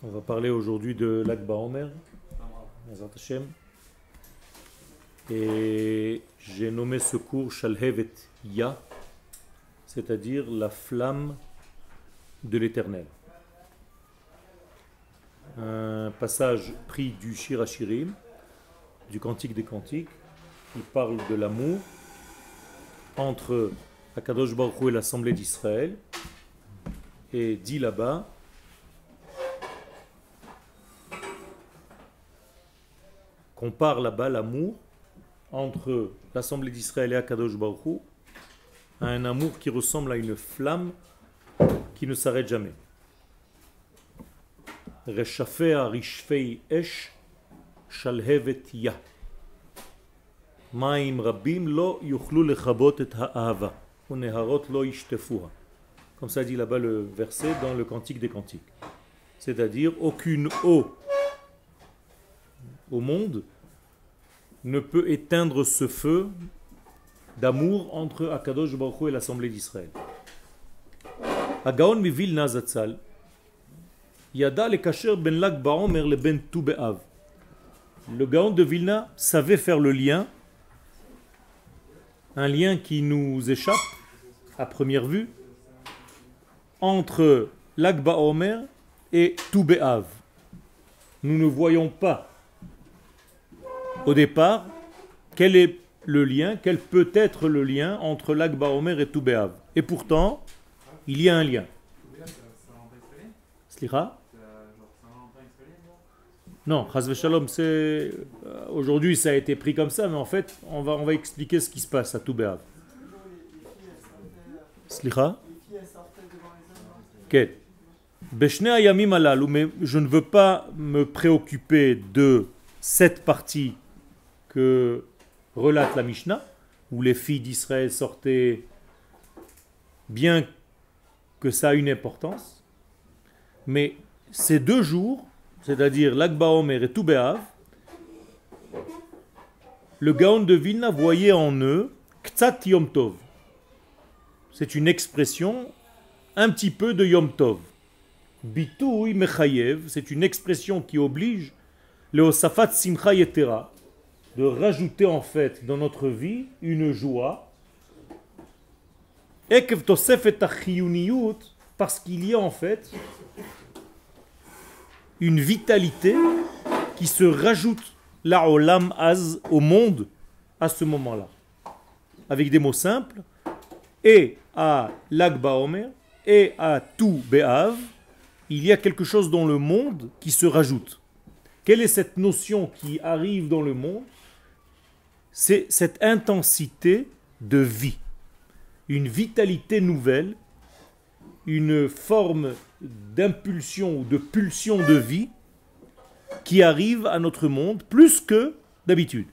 On va parler aujourd'hui de Lag BaOmer, Bezrat Hashem. Et j'ai nommé ce cours Shalhevet Ya, c'est-à-dire la flamme de l'éternel. Un passage pris du Shir HaShirim, du Cantique des Cantiques, qui parle de l'amour entre Akadosh Baruch Hu et l'Assemblée d'Israël, et dit là-bas compare là-bas l'amour entre l'Assemblée d'Israël et Akadosh Baruch Hu à un amour qui ressemble à une flamme qui ne s'arrête jamais. Reshafea rishfei esh shalhevet ya. Maim rabim lo yuchlu lechabot et ha'ahava. Uneharot lo yishtefuha. Comme ça dit là-bas le verset dans le Cantique des Cantiques. C'est-à-dire, aucune eau au monde ne peut éteindre ce feu d'amour entre Akadosh Baruch Hu et l'Assemblée d'Israël. Agaon mi Vilna Zatzal yada lekasher ben Lag BaOmer le ben Tu B'Av. Le Gaon de Vilna savait faire le lien, un lien qui nous échappe à première vue, entre Lag BaOmer et Tu B'Av. Nous ne voyons pas au départ quel est le lien, quel peut être le lien entre Lag BaOmer et Tu B'Av. Et pourtant, il y a un lien. Slicha? Non, Chas v'Shalom, c'est aujourd'hui ça a été pris comme ça, mais en fait, on va expliquer ce qui se passe à Tu B'Av. Slicha? Ok. Beshne ayamim alalu, mais je ne veux pas me préoccuper de cette partie que relate la Mishnah, où les filles d'Israël sortaient, bien que ça a une importance, mais ces 2 jours, c'est-à-dire Lag BaOmer et Tu B'Av, le Gaon de Vilna voyait en eux Ktsat Yom Tov. C'est une expression un petit peu de Yom Tov. Bitouy Mechayev, c'est une expression qui oblige le Osafat Simcha Yetera, de rajouter en fait dans notre vie une joie, Ekev Tosefet HaChiyuniyut, parce qu'il y a en fait une vitalité qui se rajoute la olam az, au monde, à ce moment-là. Avec des mots simples, et à Lag BaOmer, et à Tu B'Av, il y a quelque chose dans le monde qui se rajoute. Quelle est cette notion qui arrive dans le monde? C'est cette intensité de vie, une vitalité nouvelle, une forme d'impulsion ou de pulsion de vie qui arrive à notre monde plus que d'habitude.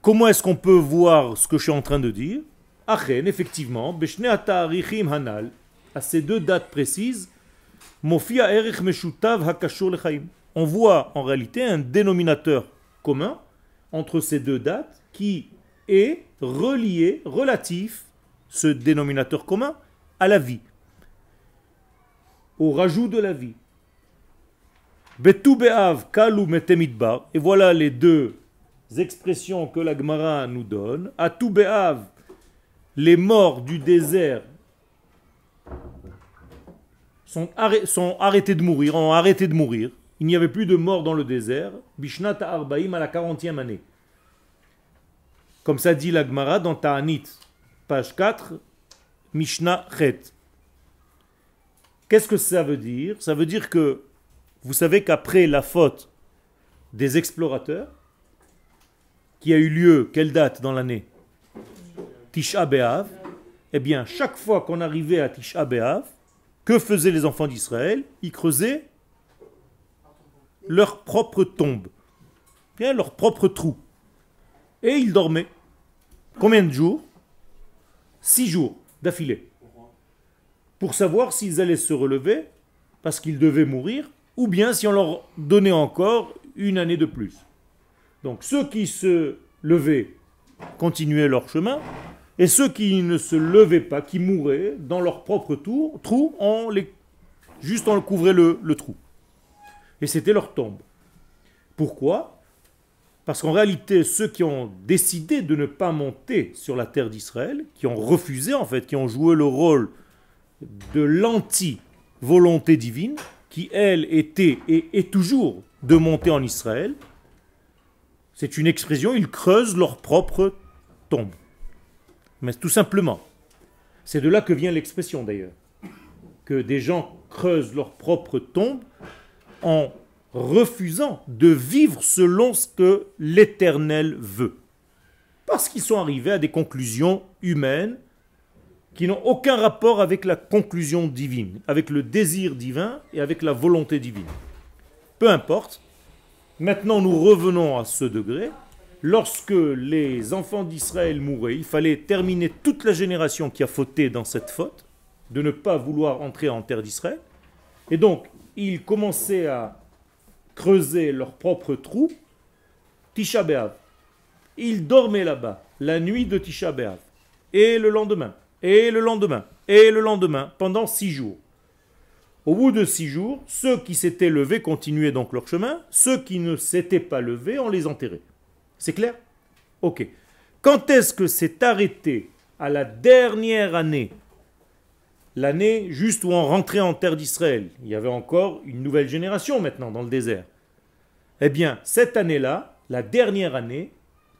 Comment est-ce qu'on peut voir ce que je suis en train de dire? Achen, effectivement, Beshne Atarichim Hanal, à ces 2 dates précises, Mofia Erich Meshutav Hakashur Lechaim. On voit en réalité un dénominateur commun entre ces 2 dates qui est relié, relatif, ce dénominateur commun, à la vie, au rajout de la vie. Betu B'Av Kalu Metemidbar, et voilà les 2 expressions que la Gemara nous donne. À Tu B'Av, les morts du désert sont arrêtés de mourir, ont arrêté de mourir. Il n'y avait plus de morts dans le désert. Bishnat Arbaim, à la 40e année. Comme ça dit la Gemara dans Ta'anit, page 4, Mishnah Chet. Qu'est-ce que ça veut dire? Ça veut dire que vous savez qu'après la faute des explorateurs, qui a eu lieu, quelle date dans l'année? Tisha B'Av. Eh bien, chaque fois qu'on arrivait à Tisha B'Av, que faisaient les enfants d'Israël? Ils creusaient leur propre tombe, bien leur propre trou. Et ils dormaient. Combien de jours? 6 jours d'affilée. Pour savoir s'ils allaient se relever, parce qu'ils devaient mourir, ou bien si on leur donnait encore une année de plus. Donc ceux qui se levaient continuaient leur chemin, et ceux qui ne se levaient pas, qui mouraient dans leur propre trou, on les Juste on couvrait le trou. Et c'était leur tombe. Pourquoi? Parce qu'en réalité, ceux qui ont décidé de ne pas monter sur la terre d'Israël, qui ont refusé en fait, qui ont joué le rôle de l'anti-volonté divine, qui elle était et est toujours de monter en Israël, c'est une expression, ils creusent leur propre tombe. Mais tout simplement. C'est de là que vient l'expression d'ailleurs. Que des gens creusent leur propre tombe en refusant de vivre selon ce que l'Éternel veut. Parce qu'ils sont arrivés à des conclusions humaines qui n'ont aucun rapport avec la conclusion divine, avec le désir divin et avec la volonté divine. Peu importe. Maintenant, nous revenons à ce degré. Lorsque les enfants d'Israël mouraient, il fallait terminer toute la génération qui a fauté dans cette faute, de ne pas vouloir entrer en terre d'Israël. Et donc, ils commençaient à creuser leur propre trou. Tisha B'Av. Ils dormaient là-bas, la nuit de Tisha B'Av. Et le lendemain, et le lendemain, et le lendemain, pendant 6 jours. Au bout de 6 jours, ceux qui s'étaient levés continuaient donc leur chemin. Ceux qui ne s'étaient pas levés, on les enterrait. C'est clair? Ok. Quand est-ce que c'est arrêté à la dernière année? L'année juste où on rentrait en terre d'Israël. Il y avait encore une nouvelle génération maintenant dans le désert. Eh bien, cette année-là, la dernière année,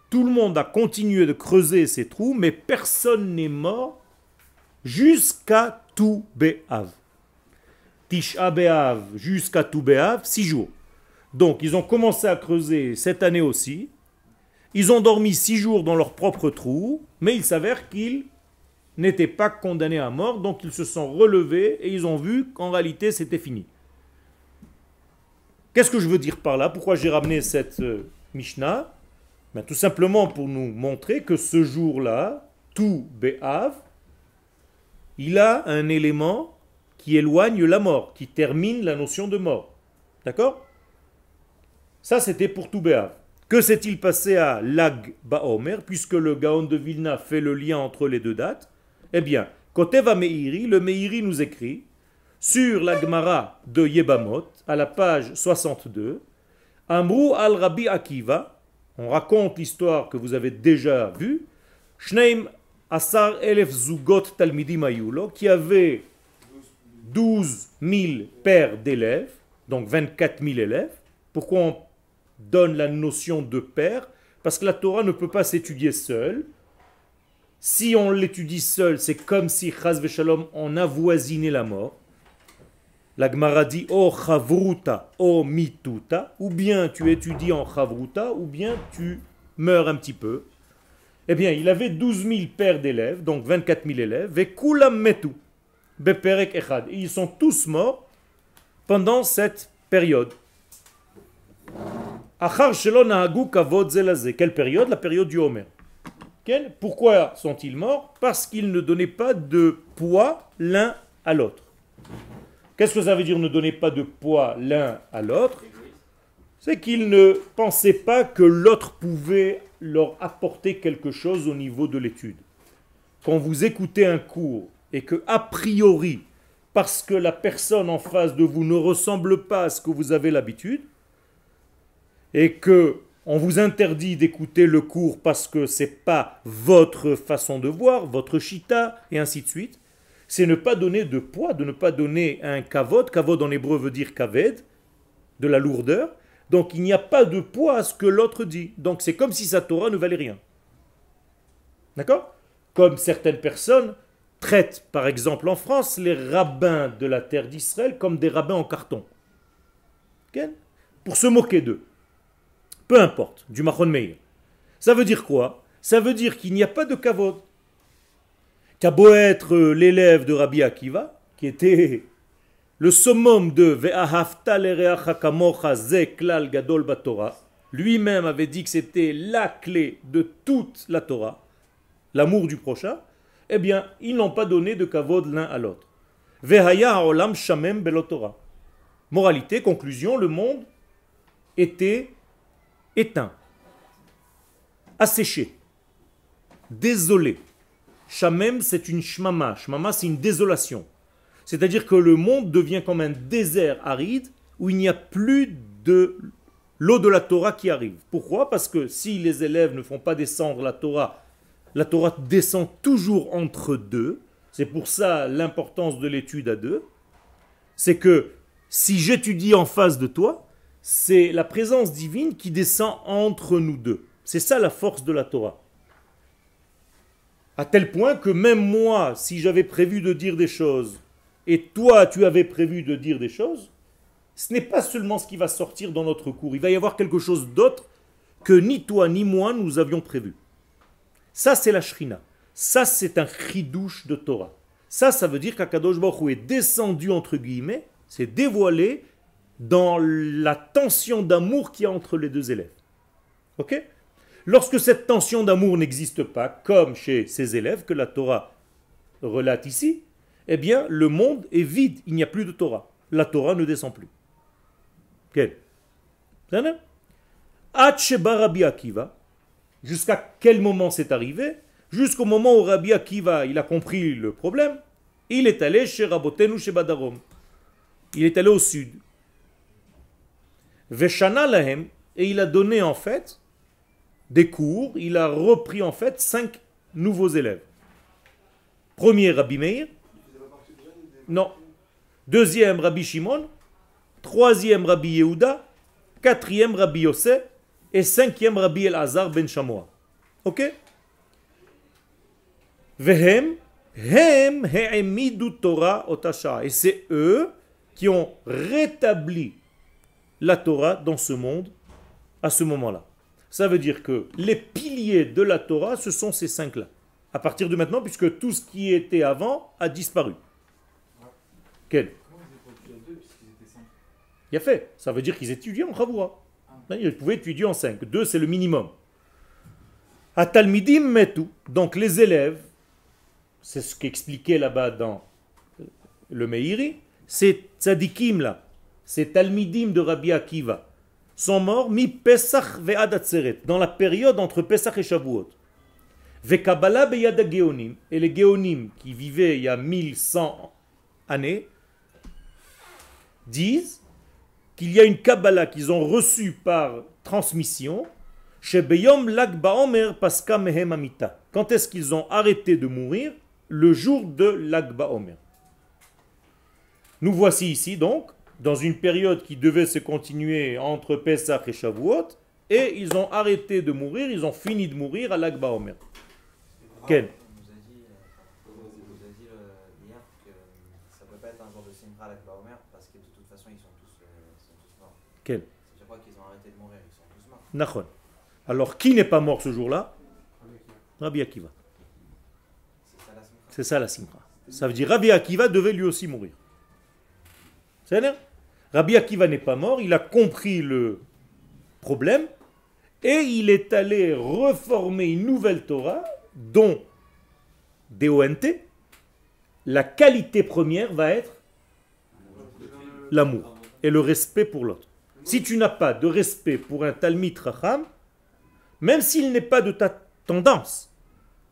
tout le monde a continué de creuser ces trous, mais personne n'est mort jusqu'à Tou B'Av. Tisha B'Av jusqu'à Tou B'Av, 6 jours. Donc, ils ont commencé à creuser cette année aussi. Ils ont dormi 6 jours dans leur propre trou, mais il s'avère qu'ils n'étaient pas condamnés à mort, donc ils se sont relevés et ils ont vu qu'en réalité c'était fini. Qu'est-ce que je veux dire par là? Pourquoi j'ai ramené cette Mishnah? Ben, tout simplement pour nous montrer que ce jour-là, Tou B'Av, il a un élément qui éloigne la mort, qui termine la notion de mort. D'accord? Ça c'était pour Tou B'Av. Que s'est-il passé à Lag Baomer, puisque le Gaon de Vilna fait le lien entre les deux dates? Eh bien, Koteva Meiri, le Meiri nous écrit sur la Gemara de Yebamot, à la page 62, Amrou al Rabbi Akiva, on raconte l'histoire que vous avez déjà vue, Shneim Asar Elef Zugot Talmidim Ayulo, qui avait 12 000 paires d'élèves, donc 24 000 élèves. Pourquoi on donne la notion de père? Parce que la Torah ne peut pas s'étudier seule. Si on l'étudie seul, c'est comme si, chas v'shalom, on avoisinait la mort. La Gemara dit, o chavruta, o mituta, ou bien tu étudies en chavruta, ou bien tu meurs un petit peu. Eh bien, il avait 12 000 paires d'élèves, donc 24 000 élèves, ve kulam metu, beperek echad. Et ils sont tous morts pendant cette période. Achar shelo nahagu kavod zelazé. Quelle période? La période du Homer. Pourquoi sont-ils morts? Parce qu'ils ne donnaient pas de poids l'un à l'autre. Qu'est-ce que ça veut dire ne donner pas de poids l'un à l'autre? C'est qu'ils ne pensaient pas que l'autre pouvait leur apporter quelque chose au niveau de l'étude. Quand vous écoutez un cours et que, a priori, parce que la personne en face de vous ne ressemble pas à ce que vous avez l'habitude, et que on vous interdit d'écouter le cours parce que ce n'est pas votre façon de voir, votre shita, et ainsi de suite, c'est ne pas donner de poids, de ne pas donner un kavod. Kavod en hébreu veut dire kaved, de la lourdeur. Donc il n'y a pas de poids à ce que l'autre dit. Donc c'est comme si sa Torah ne valait rien. D'accord? Comme certaines personnes traitent, par exemple en France, les rabbins de la terre d'Israël comme des rabbins en carton. Okay? Pour se moquer d'eux. Peu importe, du Machon Meir. Ça veut dire quoi? Ça veut dire qu'il n'y a pas de kavod. Qu'à beau être l'élève de Rabbi Akiva, qui était le summum de Ve'ahavta l'ereacha kamocha ze klal gadol batorah, lui-même avait dit que c'était la clé de toute la Torah, l'amour du prochain, eh bien, ils n'ont pas donné de kavod l'un à l'autre. Ve'haya ha'olam shamem belotorah. Moralité, conclusion, le monde était éteint, asséché, désolé. Shamem, c'est une shmama. Shmama, c'est une désolation. C'est-à-dire que le monde devient comme un désert aride où il n'y a plus de l'eau de la Torah qui arrive. Pourquoi? Parce que si les élèves ne font pas descendre la Torah descend toujours entre deux. C'est pour ça l'importance de l'étude à deux. C'est que si j'étudie en face de toi, c'est la présence divine qui descend entre nous deux. C'est ça la force de la Torah. À tel point que même moi, si j'avais prévu de dire des choses, et toi tu avais prévu de dire des choses, ce n'est pas seulement ce qui va sortir dans notre cours. Il va y avoir quelque chose d'autre que ni toi ni moi nous avions prévu. Ça c'est la Shrina. Ça c'est un chidouche de Torah. Ça veut dire qu'Akadosh Baruch Hu est descendu entre guillemets, c'est dévoilé dans la tension d'amour qu'il y a entre les deux élèves. Ok? Lorsque cette tension d'amour n'existe pas, comme chez ces élèves que la Torah relate ici, eh bien le monde est vide, il n'y a plus de Torah. La Torah ne descend plus. Ok? Rabbi Akiva, jusqu'à quel moment c'est arrivé? Jusqu'au moment où Rabbi Akiva il a compris le problème, il est allé chez Rabotenu chez Badarom. Il est allé au sud. Veshana lahem, et il a donné en fait des cours, il a repris en fait 5 nouveaux élèves. Premier Rabbi Meir, non. Deuxième Rabbi Shimon, troisième Rabbi Yehuda, quatrième Rabbi Yosef et cinquième Rabbi Elazar ben Shamoa. Ok? Vehem, hem he'emidu Torah otasha. Et c'est eux qui ont rétabli la Torah dans ce monde à ce moment-là. Ça veut dire que les piliers de la Torah, ce sont ces 5-là. À partir de maintenant, puisque tout ce qui était avant a disparu. Quel? Il a fait. Ça veut dire qu'ils étudiaient en Chavura. Ils pouvaient étudier en 5. 2, c'est le minimum. Atalmidim metu. Donc les élèves, c'est ce qu'expliquait là-bas dans le Meiri, ces tzadikim là, ces talmidim de Rabbi Akiva, sont morts mi Pesach ve'ad Atzeret, dans la période entre Pesach et Shavuot. Ve'kabbalah beyad Geonim, et les Geonim qui vivaient il y a 1100 années, disent qu'il y a une Kabbalah qu'ils ont reçue par transmission, chez Beyom Lag Baomer Paska Mehem Amita. Quand est-ce qu'ils ont arrêté de mourir? Le jour de Lag Baomer. Nous voici ici donc, dans une période qui devait se continuer entre Pesach et Shavuot, et ils ont arrêté de mourir, ils ont fini de mourir à Lag Baomer. Quel? On vous a dit hier que ça ne peut pas être un jour de Simcha Lag Baomer parce que de toute façon ils sont tous morts. Quel? Je crois qu'ils ont arrêté de mourir, ils sont tous morts. Nachon. Alors qui n'est pas mort ce jour-là? Rabbi Akiva. C'est ça la Simcha. Ça veut dire Rabbi Akiva devait lui aussi mourir. C'est ça? Rabbi Akiva n'est pas mort, il a compris le problème et il est allé reformer une nouvelle Torah dont DONT, la qualité première va être l'amour et le respect pour l'autre. Si tu n'as pas de respect pour un Talmid Chacham, même s'il n'est pas de ta tendance,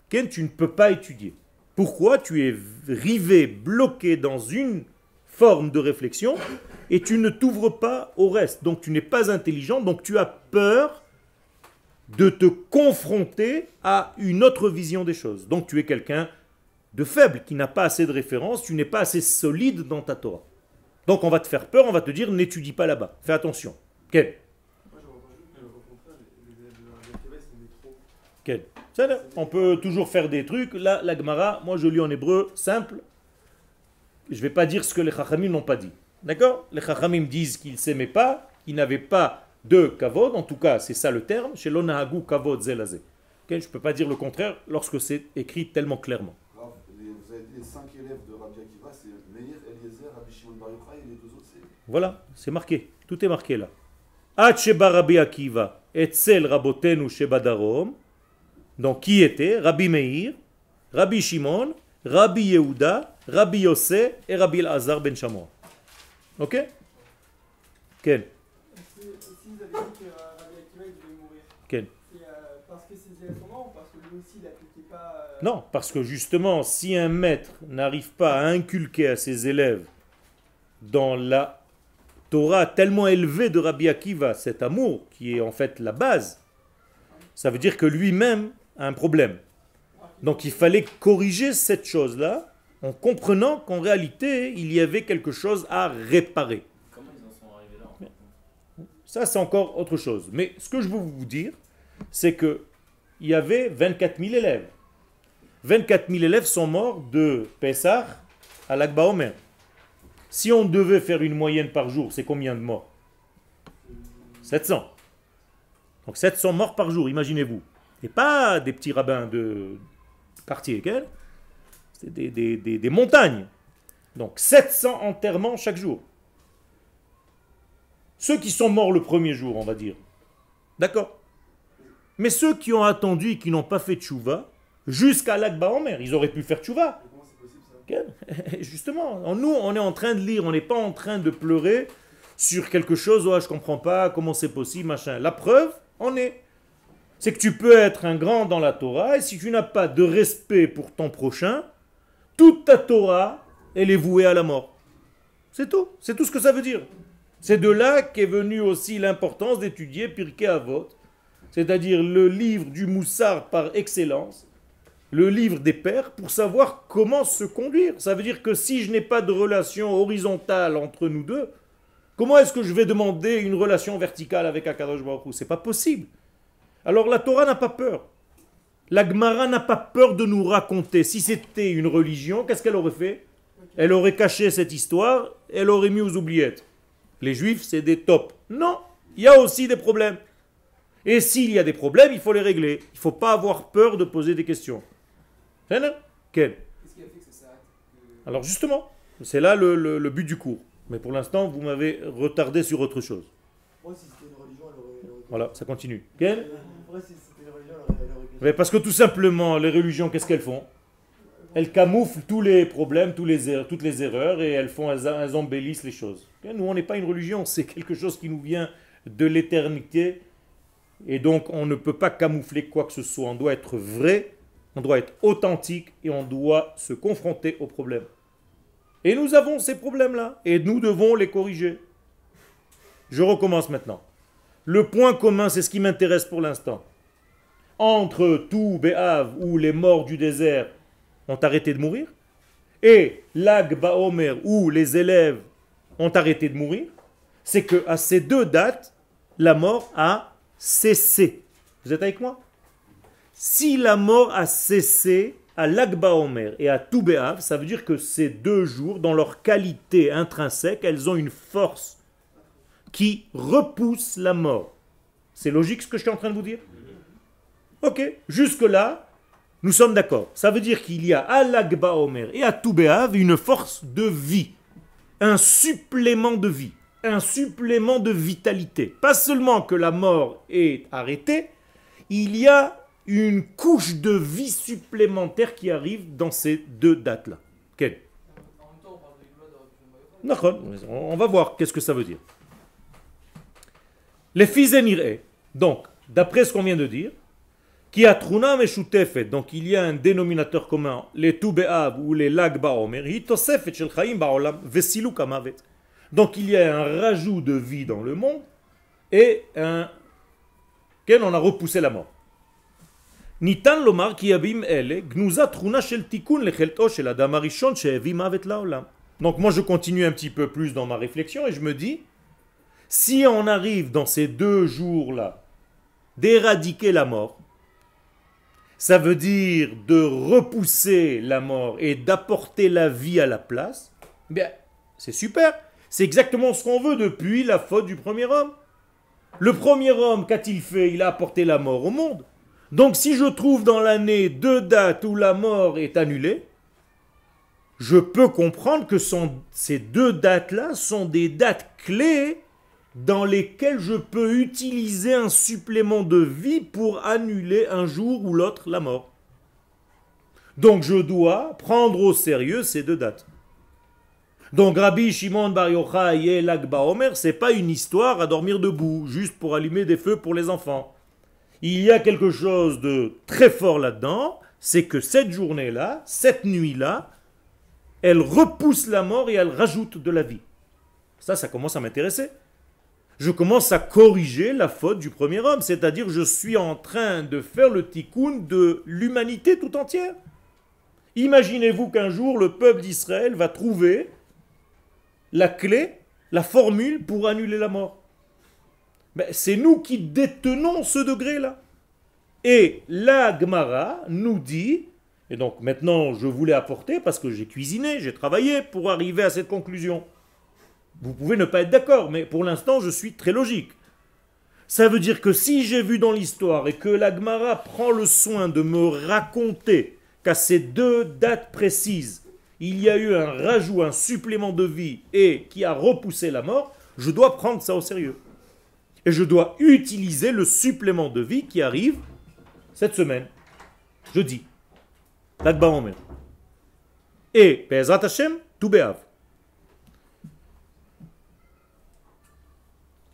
tu ne peux pas étudier. Pourquoi? Tu es rivé, bloqué dans une forme de réflexion et tu ne t'ouvres pas au reste. Donc tu n'es pas intelligent, donc tu as peur de te confronter à une autre vision des choses. Donc tu es quelqu'un de faible, qui n'a pas assez de références, tu n'es pas assez solide dans ta Torah. Donc on va te faire peur, on va te dire n'étudie pas là-bas, fais attention. Quel? Quel? On peut toujours faire des trucs. Là, la Gemara, moi je lis en hébreu, simple. Je ne vais pas dire ce que les Chachamim n'ont pas dit. D'accord? Les Chachamim disent qu'ils ne s'aimaient pas, qu'ils n'avaient pas de kavod, en tout cas c'est ça le terme, chez l'onahagu kavod zelazé. Je ne peux pas dire le contraire lorsque c'est écrit tellement clairement. Vous avez dit les 5 élèves de Rabbi Akiva, c'est Meir, Eliezer, Rabbi Shimon Bar Yochai et les 2 autres, c'est... Voilà, c'est marqué, tout est marqué là. Ad sheba Rabbi Akiva, etzel rabotenu sheba darom. Donc qui était? Rabbi Meir, Rabbi Shimon, Rabbi Yehuda, Rabbi Yosef et Rabbi Elazar ben Shamoa. Ok? Quel? Si vous avez dit que Rabbi Akiva il devait mourir, Quel? c'est parce que ses élèves sont morts ou parce que lui aussi, il n'appliquait pas. Non, parce que justement, si un maître n'arrive pas à inculquer à ses élèves dans la Torah tellement élevée de Rabbi Akiva, cet amour qui est en fait la base, ça veut dire que lui-même a un problème. Donc il fallait corriger cette chose-là en comprenant qu'en réalité, il y avait quelque chose à réparer. Comment ils en sont arrivés là en fait? Ça, c'est encore autre chose. Mais ce que je veux vous dire, c'est que il y avait 24 000 élèves. 24 000 élèves sont morts de Pessah à l'Ag Baomer. Si on devait faire une moyenne par jour, c'est combien de morts? 700. Donc 700 morts par jour, imaginez-vous. Et pas des petits rabbins de quartier, c'est des montagnes. Donc 700 enterrements chaque jour. Ceux qui sont morts le premier jour, on va dire. D'accord. Mais ceux qui ont attendu et qui n'ont pas fait tchouva, jusqu'à l'Ag Baomer, ils auraient pu faire tchouva. Comment c'est possible ça? Justement, nous, on est en train de lire, on n'est pas en train de pleurer sur quelque chose, oh, je comprends pas, comment c'est possible, machin. La preuve, on est. C'est que tu peux être un grand dans la Torah, et si tu n'as pas de respect pour ton prochain, toute ta Torah, elle est vouée à la mort. C'est tout ce que ça veut dire. C'est de là qu'est venue aussi l'importance d'étudier Pirkei Avot, c'est-à-dire le livre du Moussar par excellence, le livre des pères, pour savoir comment se conduire. Ça veut dire que si je n'ai pas de relation horizontale entre nous deux, comment est-ce que je vais demander une relation verticale avec Akadosh Baruch Hu? C'est pas possible. Alors la Torah n'a pas peur. La Gemara n'a pas peur de nous raconter. Si c'était une religion, qu'est-ce qu'elle aurait fait? Elle aurait caché cette histoire, elle aurait mis aux oubliettes. Les juifs, c'est des tops. Non, il y a aussi des problèmes. Et s'il y a des problèmes, il faut les régler. Il ne faut pas avoir peur de poser des questions. C'est là? Quel? Qu'est-ce qui a fait que ça s'arrête Alors justement, c'est là le but du cours. Mais pour l'instant, vous m'avez retardé sur autre chose. Moi, si c'était une religion, elle aurait. Voilà, ça continue. Quel? Moi, si c'était une religion, elle aurait. Mais parce que tout simplement, les religions, qu'est-ce qu'elles font? Elles camouflent tous les problèmes, toutes les erreurs, et elles embellissent les choses. Nous, on n'est pas une religion, c'est quelque chose qui nous vient de l'éternité, et donc on ne peut pas camoufler quoi que ce soit. On doit être vrai, on doit être authentique, et on doit se confronter aux problèmes. Et nous avons ces problèmes-là, et nous devons les corriger. Je recommence maintenant. Le point commun, c'est ce qui m'intéresse pour l'instant. Entre tout Béhav, où les morts du désert ont arrêté de mourir, et l'Ag Baomer, où les élèves ont arrêté de mourir, c'est qu'à ces deux dates, la mort a cessé. Vous êtes avec moi? Si la mort a cessé à l'Ag Baomer et à tout Béhav, ça veut dire que ces deux jours, dans leur qualité intrinsèque, elles ont une force qui repousse la mort. C'est logique ce que je suis en train de vous dire? Ok, jusque-là, nous sommes d'accord. Ça veut dire qu'il y a à l'Ag Baomer et à tout Béhav une force de vie, un supplément de vie, un supplément de vitalité. Pas seulement que la mort est arrêtée, il y a une couche de vie supplémentaire qui arrive dans ces deux dates-là. Quelle? En même temps, on parle de loi de D'accord, on va voir qu'est-ce que ça veut dire. Les fils donc, d'après ce qu'on vient de dire, qui a truna meshutefet, donc il y a un dénominateur commun, les tu be'av ou les lag baomer, hi tosefet shel chaim ba'olam vesiluk hamavet. Donc il y a un rajout de vie dans le monde et on a repoussé la mort. Nitan lomar ki yabim ele gnuza truna shel tikun lechelto shel adam harishon she'evi mavet la'olam. Donc moi je continue un petit peu plus dans ma réflexion et je me dis, si on arrive dans ces deux jours-là d'éradiquer la mort, ça veut dire de repousser la mort et d'apporter la vie à la place, bien, c'est super. C'est exactement ce qu'on veut depuis la faute du premier homme. Le premier homme, qu'a-t-il fait? Il a apporté la mort au monde. Donc si je trouve dans l'année deux dates où la mort est annulée, je peux comprendre que ces deux dates-là sont des dates clés dans lesquelles je peux utiliser un supplément de vie pour annuler un jour ou l'autre la mort. Donc je dois prendre au sérieux ces deux dates. Donc Rabbi Shimon Bar Yochai et l'Ag Baomer, c'est pas une histoire à dormir debout, juste pour allumer des feux pour les enfants. Il y a quelque chose de très fort là-dedans, c'est que cette journée-là, cette nuit-là, elle repousse la mort et elle rajoute de la vie. Ça commence à m'intéresser. Je commence à corriger la faute du premier homme, c'est-à-dire je suis en train de faire le tikkun de l'humanité tout entière. Imaginez-vous qu'un jour le peuple d'Israël va trouver la clé, la formule pour annuler la mort. Ben, c'est nous qui détenons ce degré-là. Et la Gemara nous dit, et donc maintenant je voulais apporter, parce que j'ai cuisiné, j'ai travaillé pour arriver à cette conclusion. Vous pouvez ne pas être d'accord, mais pour l'instant je suis très logique. Ça veut dire que si j'ai vu dans l'histoire et que la Gemara prend le soin de me raconter qu'à ces deux dates précises, il y a eu un rajout, un supplément de vie et qui a repoussé la mort, je dois prendre ça au sérieux. Et je dois utiliser le supplément de vie qui arrive cette semaine, jeudi, Lag BaOmer. Et, Be'ezrat Hashem, Tou B'Av.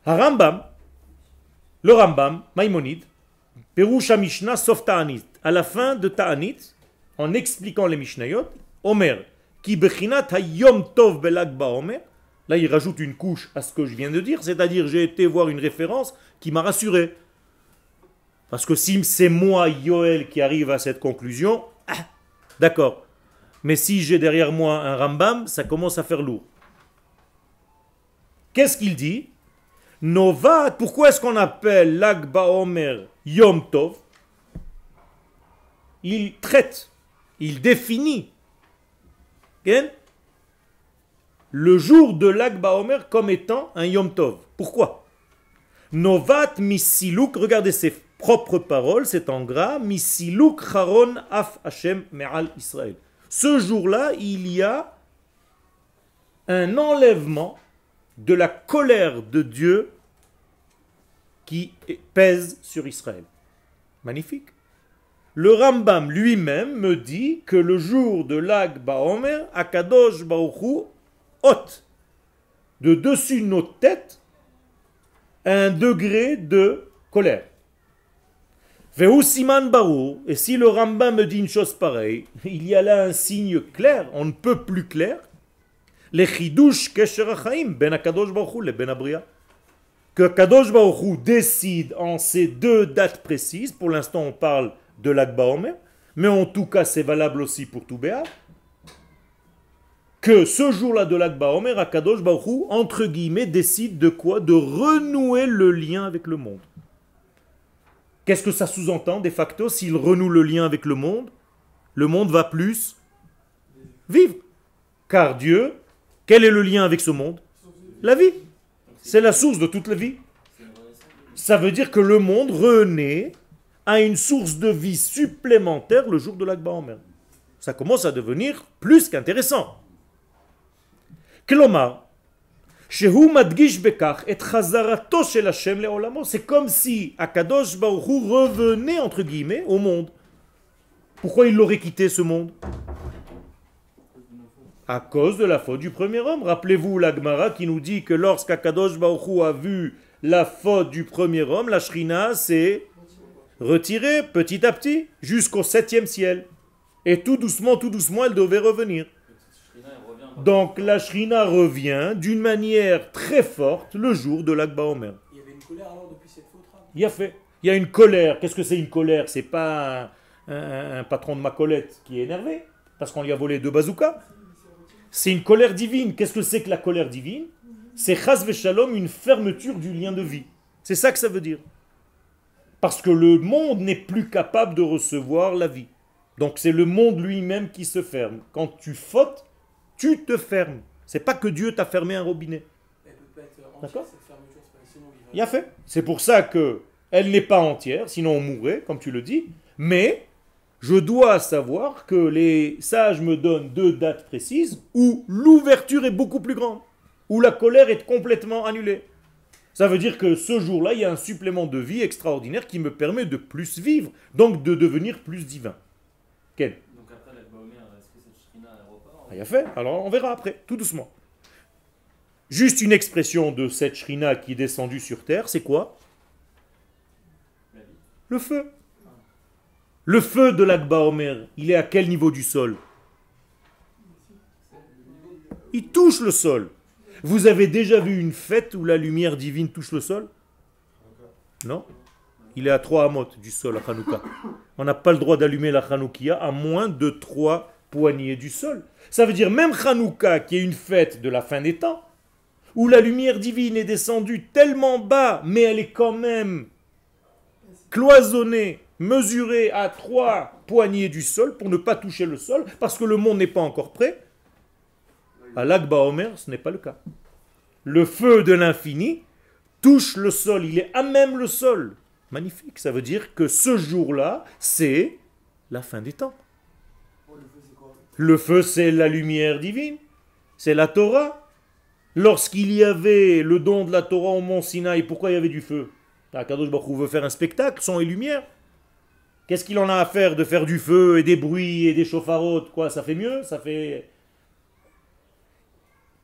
Harambam, le Rambam, Maïmonide, Peroucha Mishnah sauf Ta'anit. À la fin de Ta'anit, en expliquant les Mishnayot, Omer, Ki Bechinat Hayom Tov Belag BaOmer. Là, il rajoute une couche à ce que je viens de dire, c'est-à-dire j'ai été voir une référence qui m'a rassuré. Parce que si c'est moi, Yoel, qui arrive à cette conclusion, d'accord. Mais si j'ai derrière moi un Rambam, ça commence à faire lourd. Qu'est-ce qu'il dit? Novat, pourquoi est-ce qu'on appelle Lag BaOmer Yom Tov? Il traite, il définit le jour de Lag BaOmer comme étant un Yom Tov. Pourquoi? Novat misiluk, regardez ses propres paroles, c'est en gras, misiluk charon af Hashem me'al Israël. Ce jour-là, il y a un enlèvement de la colère de Dieu qui pèse sur Israël. Magnifique. Le Rambam lui-même me dit que le jour de Lag BaOmer, Akadosh Baruch Hu ôte de dessus nos têtes un degré de colère. Vehu siman barur, et si le Rambam me dit une chose pareille, il y a là un signe clair, on ne peut plus clair, le chidush kesher hachaim ben Akadosh Baruch Hu le ben Abria, que Akadosh Baruch Hu décide en ces deux dates précises, pour l'instant on parle de Lag BaOmer, mais en tout cas c'est valable aussi pour Tou B'Av, que ce jour-là de Lag BaOmer, Akadosh Baruch Hu, entre guillemets, décide de quoi? De renouer le lien avec le monde. Qu'est-ce que ça sous-entend de facto? S'il renoue le lien avec le monde va plus vivre. Car Dieu, quel est le lien avec ce monde? La vie. C'est la source de toute la vie. Ça veut dire que le monde renaît à une source de vie supplémentaire le jour de Lag BaOmer. Ça commence à devenir plus qu'intéressant. Klomar, shehu madgish bekach et chazarato shel Hashem leolamo. C'est comme si Akadosh Baruch Hu revenait entre guillemets au monde. Pourquoi il l'aurait quitté ce monde? À cause de la faute du premier homme. Rappelez-vous la Gemara qui nous dit que lorsqu'Akadosh Baruch Hu a vu la faute du premier homme, la Shrina s'est retirée petit à petit jusqu'au 7e ciel. Et tout doucement, elle devait revenir. Donc la Shrina revient d'une manière très forte le jour de Lag BaOmer. Il y avait une colère alors depuis cette faute là. Il y a fait. Il y a une colère. Qu'est-ce que c'est une colère? C'est pas un patron de Macolette qui est énervé parce qu'on lui a volé 2 bazookas. C'est une colère divine. Qu'est-ce que c'est que la colère divine? C'est chas v'shalom, une fermeture du lien de vie. C'est ça que ça veut dire. Parce que le monde n'est plus capable de recevoir la vie. Donc c'est le monde lui-même qui se ferme. Quand tu fautes, tu te fermes. C'est pas que Dieu t'a fermé un robinet. Elle peut pas être entière, D'accord? cette fermeture, c'est pas sinon on vivrait. Il a fait. C'est pour ça que elle n'est pas entière, sinon on mourrait, comme tu le dis. Mais je dois savoir que les sages me donnent 2 dates précises où l'ouverture est beaucoup plus grande, où la colère est complètement annulée. Ça veut dire que ce jour-là, il y a un supplément de vie extraordinaire qui me permet de plus vivre, donc de devenir plus divin. Quel? Donc après Lag BaOmer, est-ce que cette Shrina elle repart? Il a fait. Alors on verra après, tout doucement. Juste une expression de cette Shrina qui est descendue sur terre, c'est quoi? La vie. Le feu. Le feu de l'Akba Omer, il est à quel niveau du sol? Il touche le sol. Vous avez déjà vu une fête où la lumière divine touche le sol? Non? Il est à 3 amot du sol à Hanouka. On n'a pas le droit d'allumer la Hanoukia à moins de 3 poignées du sol. Ça veut dire même Hanouka, qui est une fête de la fin des temps, où la lumière divine est descendue tellement bas, mais elle est quand même cloisonnée, mesurée à 3 poignées du sol pour ne pas toucher le sol, parce que le monde n'est pas encore prêt. À l'Akba Omer, ce n'est pas le cas. Le feu de l'infini touche le sol, il est à même le sol. Magnifique, ça veut dire que ce jour-là, c'est la fin des temps. Le feu, c'est la lumière divine, c'est la Torah. Lorsqu'il y avait le don de la Torah au mont Sinaï, pourquoi il y avait du feu? Kadosh Baruch Hu veut faire un spectacle, son et lumière. Qu'est-ce qu'il en a à faire de faire du feu et des bruits et des chauffarotes? Quoi, ça fait mieux? Ça fait...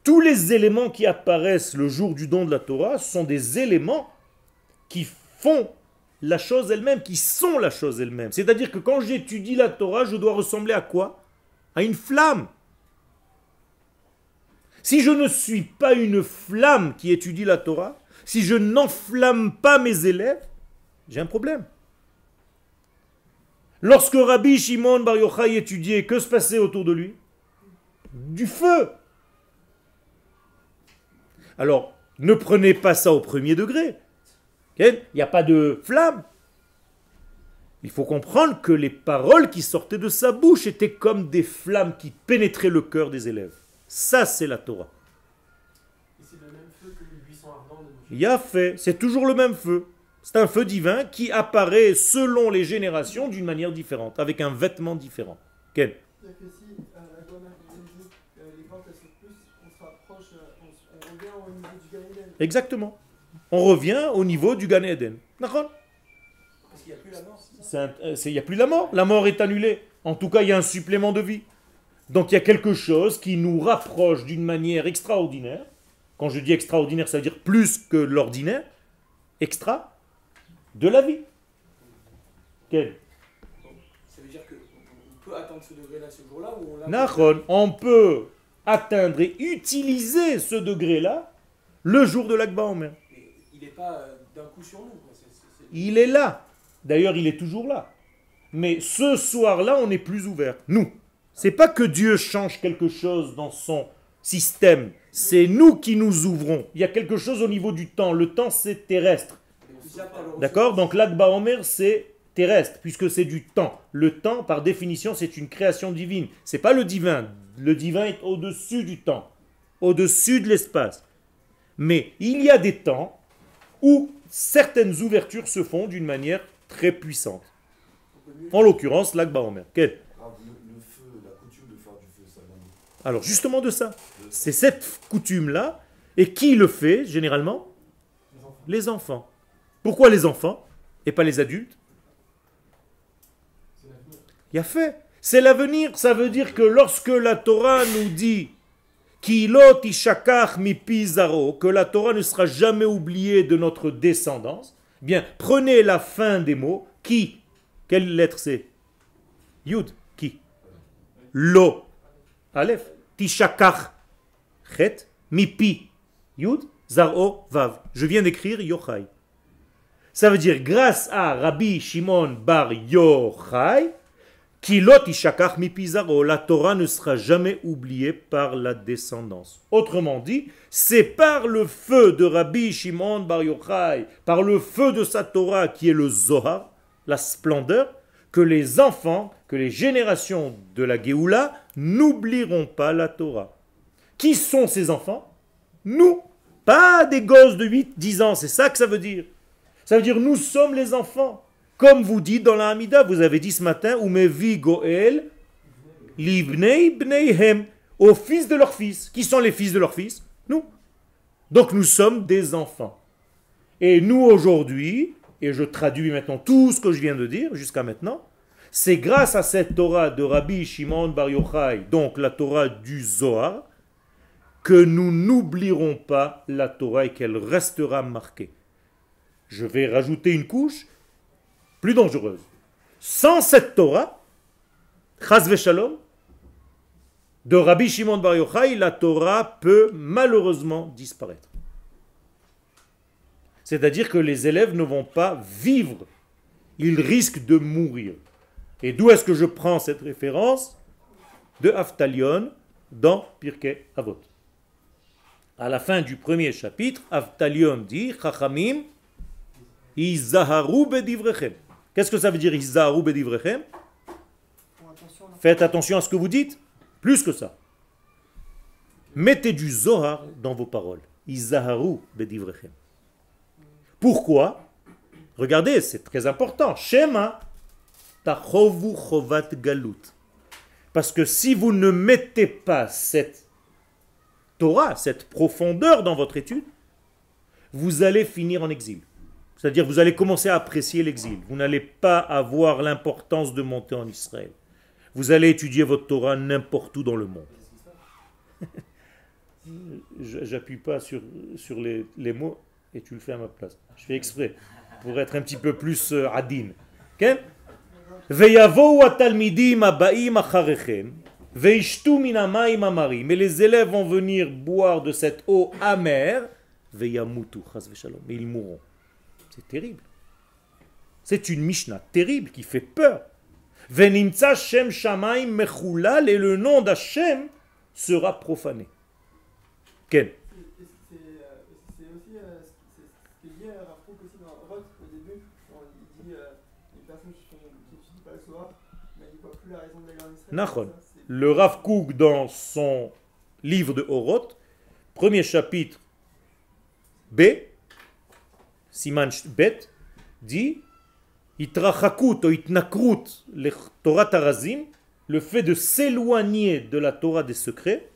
Tous les éléments qui apparaissent le jour du don de la Torah sont des éléments qui font la chose elle-même, qui sont la chose elle-même. C'est-à-dire que quand j'étudie la Torah, je dois ressembler à quoi? À une flamme. Si je ne suis pas une flamme qui étudie la Torah, si je n'enflamme pas mes élèves, j'ai un problème. Lorsque Rabbi Shimon Bar Yochai étudiait, que se passait autour de lui? Du feu. Alors, ne prenez pas ça au premier degré. Il n'y a pas de flamme. Il faut comprendre que les paroles qui sortaient de sa bouche étaient comme des flammes qui pénétraient le cœur des élèves. Ça, c'est la Torah. Et c'est le même feu que le buisson ardent de Moshe. Il y a fait, c'est toujours le même feu. C'est un feu divin qui apparaît selon les générations d'une manière différente, avec un vêtement différent. Quel? C'est-à-dire que si la Gomer dit les ventes elles sont plus, on se rapproche, on revient au niveau du Gan Eden. Exactement. On revient au niveau du Gan Eden. D'accord? Parce qu'il n'y a plus la mort. Il n'y a plus la mort. La mort est annulée. En tout cas, il y a un supplément de vie. Donc il y a quelque chose qui nous rapproche d'une manière extraordinaire. Quand je dis extraordinaire, ça veut dire plus que l'ordinaire. Extra de la vie. Quel? Ça veut dire qu'on peut atteindre ce degré-là ce jour-là ou on l'a. Nachon, on peut atteindre et utiliser ce degré-là le jour de l'Akba Omer. Mais il n'est pas d'un coup sur nous. Quoi. Il est là. D'ailleurs, il est toujours là. Mais ce soir-là, on est plus ouvert. Nous. C'est pas que Dieu change quelque chose dans son système. C'est nous qui nous ouvrons. Il y a quelque chose au niveau du temps. Le temps, c'est terrestre. D'accord? Donc l'Akba Omer, c'est terrestre, puisque c'est du temps. Le temps, par définition, c'est une création divine. C'est pas le divin. Le divin est au-dessus du temps, au-dessus de l'espace. Mais il y a des temps où certaines ouvertures se font d'une manière très puissante. En l'occurrence, l'Akba Omer. Quel? Le feu, la coutume de faire du feu, ça vient d'où? Alors justement de ça. C'est cette coutume-là. Et qui le fait généralement? Les enfants. Pourquoi les enfants et pas les adultes? Il y a fait. C'est l'avenir. Ça veut dire que lorsque la Torah nous dit que la Torah ne sera jamais oubliée de notre descendance, bien, prenez la fin des mots. Qui? Quelle lettre c'est? Yud. Qui? Lo. Aleph. Tishakach. Chet. Mipi. Yud. Zaro. Vav. Je viens d'écrire Yochai. Ça veut dire grâce à Rabbi Shimon Bar Yochai, la Torah ne sera jamais oubliée par la descendance. Autrement dit, c'est par le feu de Rabbi Shimon Bar Yochai, par le feu de sa Torah qui est le Zohar, la splendeur, que les enfants, que les générations de la Géoula n'oublieront pas la Torah. Qui sont ces enfants? Nous, pas des gosses de 8-10 ans, c'est ça que ça veut dire. Ça veut dire nous sommes les enfants. Comme vous dites dans la Hamida, vous avez dit ce matin, Umevi Goel, Libnei Bneihem, aux fils de leurs fils. Qui sont les fils de leurs fils? Nous. Donc nous sommes des enfants. Et nous aujourd'hui, et je traduis maintenant tout ce que je viens de dire jusqu'à maintenant, c'est grâce à cette Torah de Rabbi Shimon Bar Yochai, donc la Torah du Zohar, que nous n'oublierons pas la Torah et qu'elle restera marquée. Je vais rajouter une couche. plus dangereuse. Sans cette Torah, Chas v'Shalom, de Rabbi Shimon Bar Yochai, la Torah peut malheureusement disparaître. C'est-à-dire que les élèves ne vont pas vivre, ils risquent de mourir. Et d'où est-ce que je prends cette référence? De Avtalion dans Pirkei Avot. À la fin du premier chapitre, Avtalion dit Chachamim Izaharu bedivrechem. Qu'est-ce que ça veut dire Izaharu bedivrechem? Faites attention à ce que vous dites. Plus que ça. Mettez du Zohar dans vos paroles. Izaharu bedivrechem. Pourquoi? Regardez, c'est très important. Shema tachovu chovat galut. Parce que si vous ne mettez pas cette Torah, cette profondeur dans votre étude, vous allez finir en exil. C'est-à-dire vous allez commencer à apprécier l'exil. Vous n'allez pas avoir l'importance de monter en Israël. Vous allez étudier votre Torah n'importe où dans le monde. J'appuie pas sur les mots et tu le fais à ma place. Je fais exprès pour être un petit peu plus adin. Okay? Mais les élèves vont venir boire de cette eau amère, mais ils mourront. C'est terrible. C'est une Mishnah terrible qui fait peur. Et le nom d'Hachem sera profané. Ken? C'est aussi ce que dit Rav Kook aussi dans Roth au début, quand il dit les personnes qui n'étudient pas le soir, mais ils ne voient plus la raison de la guerre d'Israël. Le Rav Kook dans son livre de Oroth, premier chapitre B, Siman Bet, dit Itrachakut ou itnakrut le Torah tarazim, le fait de s'éloigner de la Torah des secrets,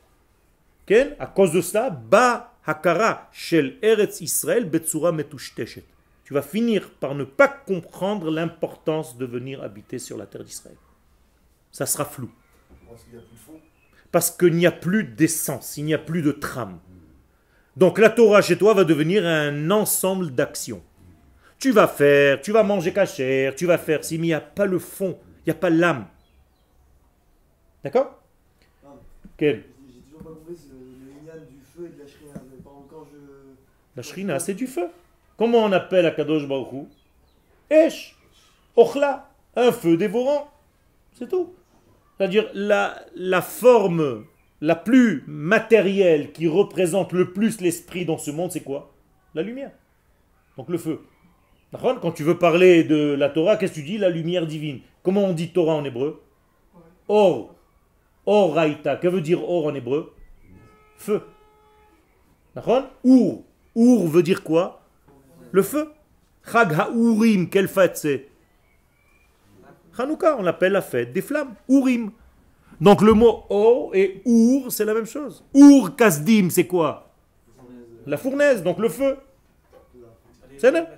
à cause de cela, ba hakara shel eretz Israël betsura metushteshet. Tu vas finir par ne pas comprendre l'importance de venir habiter sur la terre d'Israël. Ça sera flou. Parce qu'il n'y a plus de fond. Parce qu'il n'y a plus d'essence, il n'y a plus de trame. Donc la Torah chez toi va devenir un ensemble d'actions. Tu vas faire, tu vas manger kasher, tu vas faire si, mais il n'y a pas le fond, il n'y a pas l'âme. D'accord? Quel? J'ai toujours pas compris le Inyan du feu et de la Shrina. Quand La Shrina, c'est du feu. Comment on appelle Akadosh Baruch Hu? Esh, Ochla, un feu dévorant. C'est tout. C'est-à-dire la forme la plus matérielle qui représente le plus l'esprit dans ce monde, c'est quoi? La lumière. Donc le feu. Quand tu veux parler de la Torah, qu'est-ce que tu dis? La lumière divine. Comment on dit Torah en hébreu? Or. Or raïta. Que veut dire or en hébreu? Feu. Our. Our veut dire quoi? Le feu. Chag ha'urim, quelle fête c'est? Hanouka, on l'appelle la fête des flammes. Urim. Donc le mot or et our, c'est la même chose. Ur kasdim, c'est quoi? La fournaise, donc le feu. C'est là.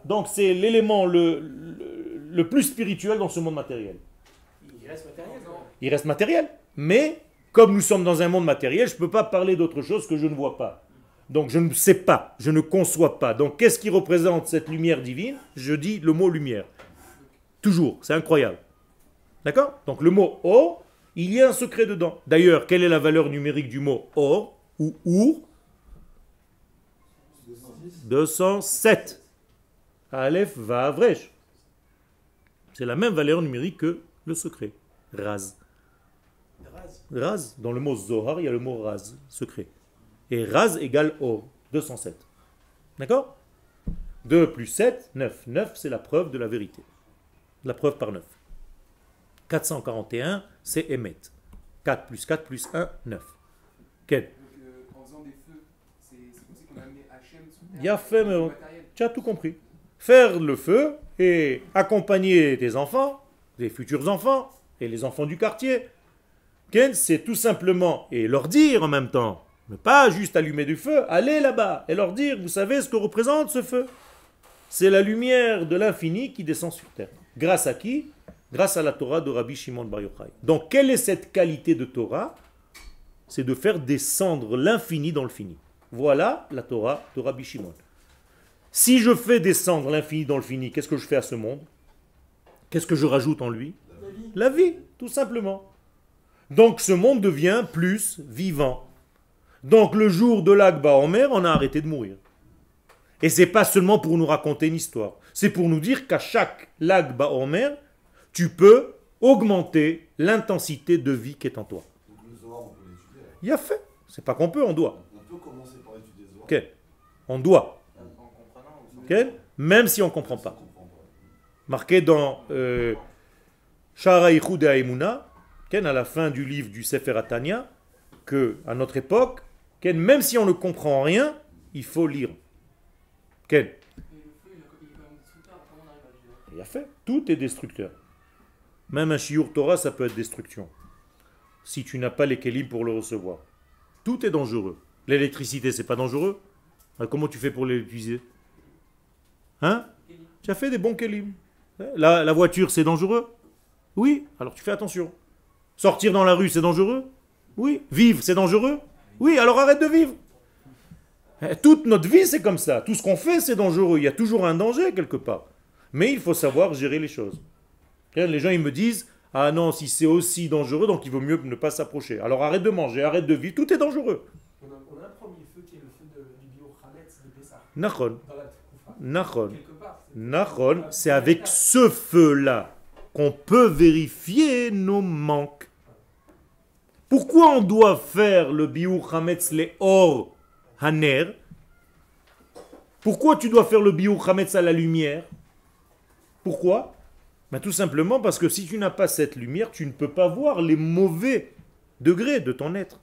Donc c'est l'élément le plus spirituel dans ce monde matériel. Il reste matériel, non? Il reste matériel. Mais comme nous sommes dans un monde matériel, je ne peux pas parler d'autre chose que je ne vois pas. Donc je ne sais pas, je ne conçois pas. Donc qu'est-ce qui représente cette lumière divine? Je dis le mot lumière. Toujours, c'est incroyable. D'accord? Donc le mot or, il y a un secret dedans. D'ailleurs, quelle est la valeur numérique du mot or ou our? 207. Aleph va Vresh. C'est la même valeur numérique que le secret. Raz. Raz. Dans le mot Zohar, il y a le mot Raz, secret. Et Raz égale or. 207. D'accord? 2 plus 7, 9. 9, c'est la preuve de la vérité. La preuve par 9. 441, c'est Emet. 4 plus 4 plus 1, 9. Quel? Donc, en faisant des feux, c'est comme si on a amené Hachem sur terre. Il y a fait, mais tu as tout compris. Faire le feu et accompagner tes enfants, tes futurs enfants et les enfants du quartier. Ken, c'est tout simplement, et leur dire en même temps, ne pas juste allumer du feu, aller là-bas et leur dire, vous savez ce que représente ce feu? C'est la lumière de l'infini qui descend sur terre. Grâce à qui? Grâce à la Torah de Rabbi Shimon Bar Yochai. Donc, quelle est cette qualité de Torah? C'est de faire descendre l'infini dans le fini. Voilà la Torah de Rabbi Shimon. Si je fais descendre l'infini dans le fini, qu'est-ce que je fais à ce monde? Qu'est-ce que je rajoute en lui? La vie, tout simplement. Donc ce monde devient plus vivant. Donc le jour de l'Akba Omer, on a arrêté de mourir. Et c'est pas seulement pour nous raconter une histoire. C'est pour nous dire qu'à chaque L'Akba Omer, tu peux augmenter l'intensité de vie qui est en toi. Donc le Zohar, on peut l'étudier. Il y a fait. C'est pas qu'on peut, on doit. On peut commencer par étudier le Zohar. Ok. On doit. En comprenant ou Ok. Même si on ne comprend pas. Marqué dans Shara Ichud Haemuna, à la fin du livre du Sefer Atania, que à notre époque, même si on ne comprend rien, il faut lire. Et le feu, il est quand même destructeur, comment on arrive à le gérer? Il a fait. Tout est destructeur. Même un shiur Torah, ça peut être destruction. Si tu n'as pas les kelim pour le recevoir. Tout est dangereux. L'électricité, c'est pas dangereux? Comment tu fais pour l'épuiser? Hein? Tu as fait des bons kelim. La voiture, c'est dangereux? Oui, alors tu fais attention. Sortir dans la rue, c'est dangereux? Oui. Vivre, c'est dangereux? Oui, alors arrête de vivre. Toute notre vie, c'est comme ça. Tout ce qu'on fait, c'est dangereux. Il y a toujours un danger quelque part. Mais il faut savoir gérer les choses. Les gens, ils me disent, ah non, si c'est aussi dangereux, donc il vaut mieux ne pas s'approcher. Alors arrête de manger, arrête de vivre, tout est dangereux. On a un premier feu qui est le feu du bio Hametz de Pessah. Nachon. Dans la Tkufa. Nachon. Quelque part. Nachon, c'est avec ce feu-là qu'on peut vérifier nos manques. Pourquoi on doit faire le biur Hametz le or haner? Pourquoi tu dois faire le biur Hametz à la lumière? Pourquoi? Ben, tout simplement parce que si tu n'as pas cette lumière, tu ne peux pas voir les mauvais degrés de ton être.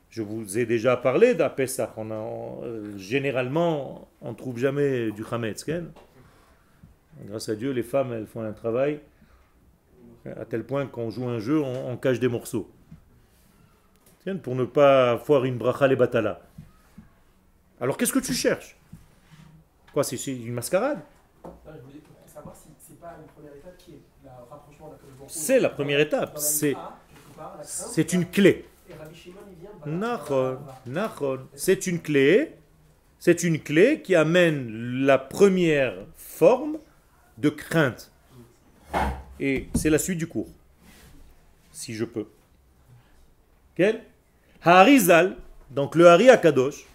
Je vous ai déjà parlé d'Apessah. Généralement, on ne trouve jamais du Hametz. Grâce à Dieu, les femmes, elles font un travail à tel point qu'on joue un jeu, on cache des morceaux. Pour ne pas foire une bracha les batala. Alors qu'est-ce que tu cherches? Quoi, c'est une mascarade? Non, je voulais savoir si c'est pas une première étape qui est le rapprochement d'Akadosh Baruch Hu. C'est la première étape. Dans la C'est Mitra, quelque part, la crainte. c'est une clé. Et Rabbi Shimon, il vient. Nachon. C'est une clé. C'est une clé qui amène la première forme de crainte. Et c'est la suite du cours. Si je peux. Quel? Harizal, donc le Hari Akadosh,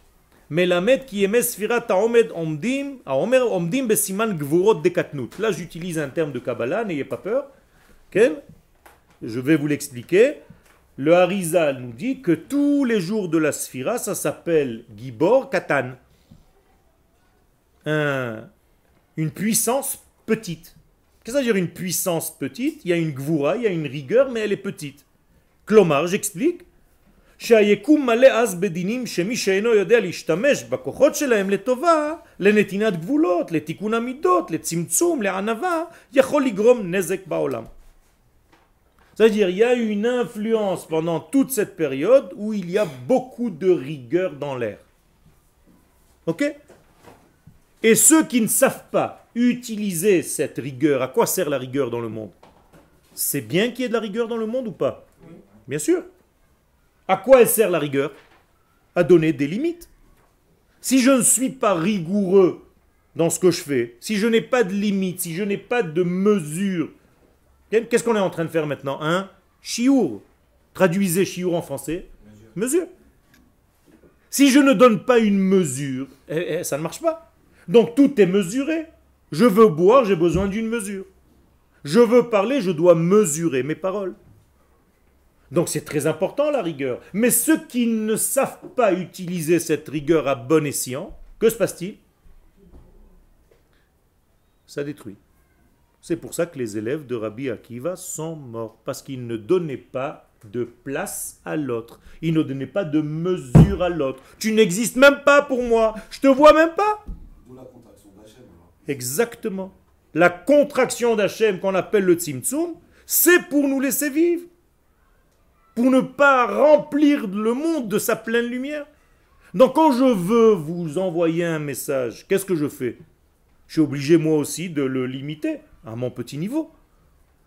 Melamed qui émet Sfirat Haomed Omdim Besiman Gvurot Dekatnut. Là, j'utilise un terme de Kabbalah, n'ayez pas peur. Quel? Je vais vous l'expliquer. Le Harizal nous dit que tous les jours de la Sphira, ça s'appelle Gibor Katan. Une puissance petite. Qu'est-ce que ça veut dire une puissance petite? Il y a une Gvura, il y a une rigueur, mais elle est petite. Klomar, j'explique. שהיקום מלא אז בדינים שמי שאינו יודע להשתמש בכוחות שלהם לטובה, לנתינת גבולות, לתיקון המידות, לצמצום, לענווה, יכול לגרום נזק בעולם. C'est-à-dire, il y a une influence pendant toute cette période où il y a beaucoup de rigueur dans l'air. Ok? Et ceux qui ne savent pas utiliser cette rigueur, à quoi sert la rigueur dans le monde? C'est bien qu'il y ait de la rigueur dans le monde ou pas? Bien sûr. À quoi elle sert la rigueur? À donner des limites. Si je ne suis pas rigoureux dans ce que je fais, si je n'ai pas de limites, si je n'ai pas de mesure, qu'est-ce qu'on est en train de faire maintenant? Un chiour. Traduisez chiour en français. Mesure. Si je ne donne pas une mesure, ça ne marche pas. Donc tout est mesuré. Je veux boire, j'ai besoin d'une mesure. Je veux parler, je dois mesurer mes paroles. Donc c'est très important la rigueur. Mais ceux qui ne savent pas utiliser cette rigueur à bon escient, que se passe-t-il? Ça détruit. C'est pour ça que les élèves de Rabbi Akiva sont morts. Parce qu'ils ne donnaient pas de place à l'autre. Ils ne donnaient pas de mesure à l'autre. Tu n'existes même pas pour moi. Je te vois même pas. D'où la contraction d'Hachem. Exactement. La contraction d'Hachem qu'on appelle le Tzimtzum, c'est pour nous laisser vivre. Pour ne pas remplir le monde de sa pleine lumière. Donc quand je veux vous envoyer un message, qu'est-ce que je fais? Je suis obligé moi aussi de le limiter à mon petit niveau.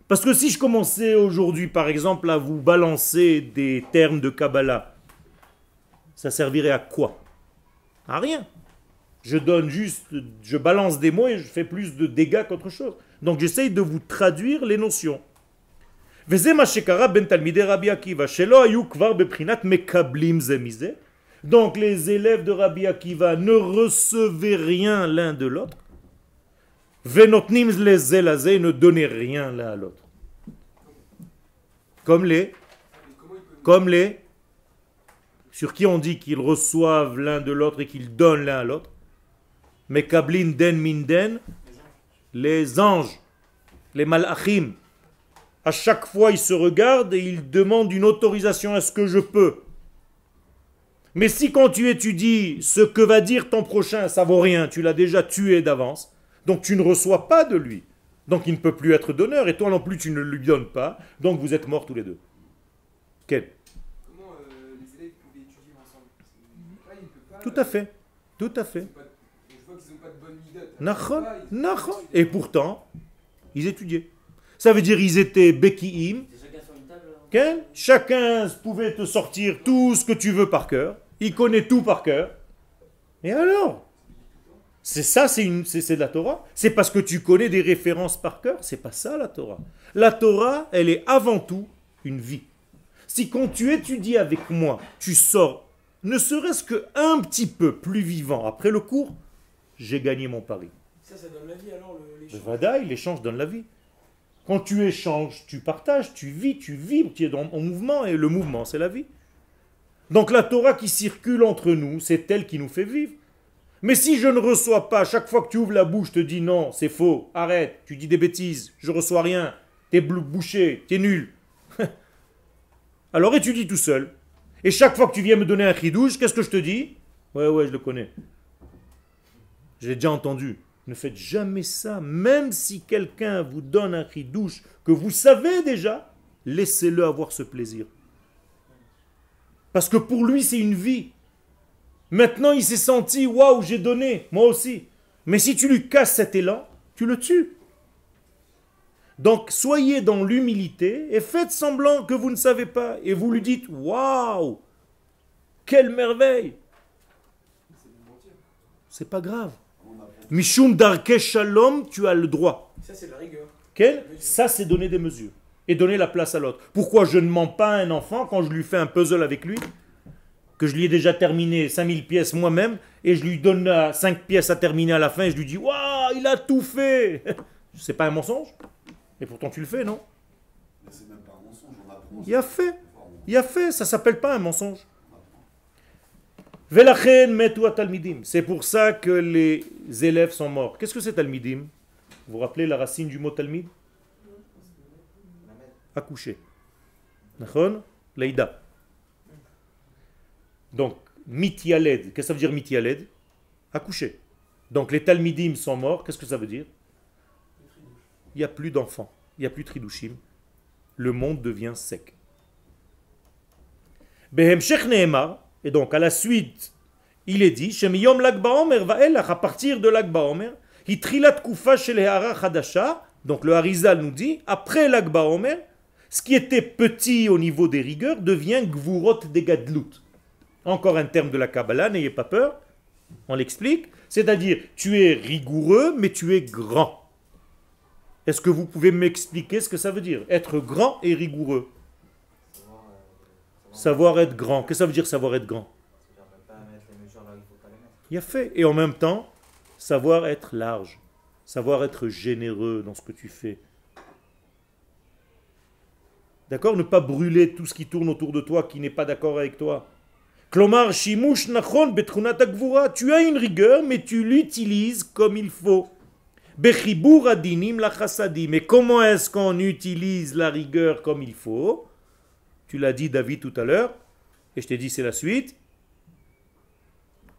Parce que si je commençais aujourd'hui par exemple à vous balancer des termes de Kabbalah, ça servirait à quoi? À rien. Je donne juste, je balance des mots et je fais plus de dégâts qu'autre chose. Donc j'essaye de vous traduire les notions. וזה מה שקרה בין תלמידי רבי עקיבא, שלא היו כבר בבחינת מקבלים זה מזה. Donc les élèves de Rabbi Akiva ne recevaient rien l'un de l'autre. ונותנים לזה לזה, ne donnaient rien l'un à l'autre. Comme les, sur qui on dit qu'ils reçoivent l'un de l'autre et qu'ils donnent l'un à l'autre. Mekablin den min den, les anges, les malachim. À chaque fois, ils se regardent et ils demandent une autorisation. Est-ce que je peux? Mais si quand tu étudies ce que va dire ton prochain, ça vaut rien, tu l'as déjà tué d'avance, donc tu ne reçois pas de lui. Donc il ne peut plus être donneur et toi non plus tu ne lui donnes pas. Donc vous êtes morts tous les deux. Quel? Comment les élèves pouvaient étudier ensemble? Là, ils ne peuvent pas, Tout à fait. Tout à fait. Je vois qu'ils n'ont pas de bonne midot. Nachon, nachon. Et pourtant, ils étudiaient. Ça veut dire ils étaient beki'im. C'est chacun sur une table. Quel? Chacun pouvait te sortir tout ce que tu veux par cœur. Il connaît tout par cœur. Et alors? C'est ça, c'est de la Torah. C'est parce que tu connais des références par cœur. C'est pas ça la Torah. La Torah, elle est avant tout une vie. Si quand tu étudies avec moi, tu sors, ne serait-ce qu'un petit peu plus vivant après le cours, j'ai gagné mon pari. Ça donne la vie alors, l'échange. Le Vadaï, l'échange donne la vie. Quand tu échanges, tu partages, tu vis, tu vibres, tu es en mouvement et le mouvement, c'est la vie. Donc la Torah qui circule entre nous, c'est elle qui nous fait vivre. Mais si je ne reçois pas, chaque fois que tu ouvres la bouche, je te dis non, c'est faux, arrête, tu dis des bêtises, je reçois rien, t'es bouché, t'es nul. Alors étudie tout seul. Et chaque fois que tu viens me donner un chidouche, qu'est-ce que je te dis? Ouais, je le connais. Je l'ai déjà entendu. Ne faites jamais ça. Même si quelqu'un vous donne un chidouche que vous savez déjà, laissez-le avoir ce plaisir. Parce que pour lui, c'est une vie. Maintenant, il s'est senti, waouh, j'ai donné, moi aussi. Mais si tu lui casses cet élan, tu le tues. Donc, soyez dans l'humilité et faites semblant que vous ne savez pas. Et vous lui dites, waouh, quelle merveille. C'est pas grave. Mishum darke shalom, tu as le droit. Ça, c'est de la rigueur. Quel? Ça, c'est donner des mesures. Et donner la place à l'autre. Pourquoi je ne mens pas à un enfant quand je lui fais un puzzle avec lui, que je lui ai déjà terminé 5000 pièces moi-même, et je lui donne 5 pièces à terminer à la fin, et je lui dis, waouh, il a tout fait. C'est pas un mensonge? Et pourtant tu le fais, non? Mais c'est même pas un mensonge, on apprend. Il a fait, ça s'appelle pas un mensonge. Velachen metu talmidim. C'est pour ça que les élèves sont morts. Qu'est-ce que c'est talmidim? Vous vous rappelez la racine du mot talmid? Accoucher. Nachon? Leïda. Donc, mityaled. Qu'est-ce que ça veut dire mityaled? Accoucher. Donc les talmidim sont morts. Qu'est-ce que ça veut dire? Il n'y a plus d'enfants. Il n'y a plus de tridushim. Le monde devient sec. Behemshech nehemar. Et donc, à la suite, il est dit, Shemiyom Lag Baomer vaelach, à partir de Lag Baomer, Hitrilat Kufa shel Hara Chadasha, donc le Harizal nous dit, après Lag Baomer, ce qui était petit au niveau des rigueurs devient Gvurot de Gadlut. Encore un terme de la Kabbalah, n'ayez pas peur, on l'explique, c'est-à-dire, tu es rigoureux, mais tu es grand. Est-ce que vous pouvez m'expliquer ce que ça veut dire, être grand et rigoureux? Savoir être grand. Qu'est-ce que ça veut dire savoir être grand? C'est-à-dire ne pas mettre les mesures là où il ne faut pas les mettre. Il y a fait. Et en même temps, savoir être large. Savoir être généreux dans ce que tu fais. D'accord? Ne pas brûler tout ce qui tourne autour de toi qui n'est pas d'accord avec toi. Klomar shimush nachon betchunat hagvura. Tu as une rigueur, mais tu l'utilises comme il faut. Bechibur adinim lachasadi. Mais comment est-ce qu'on utilise la rigueur comme il faut? Tu l'as dit, David, tout à l'heure, et je t'ai dit, c'est la suite.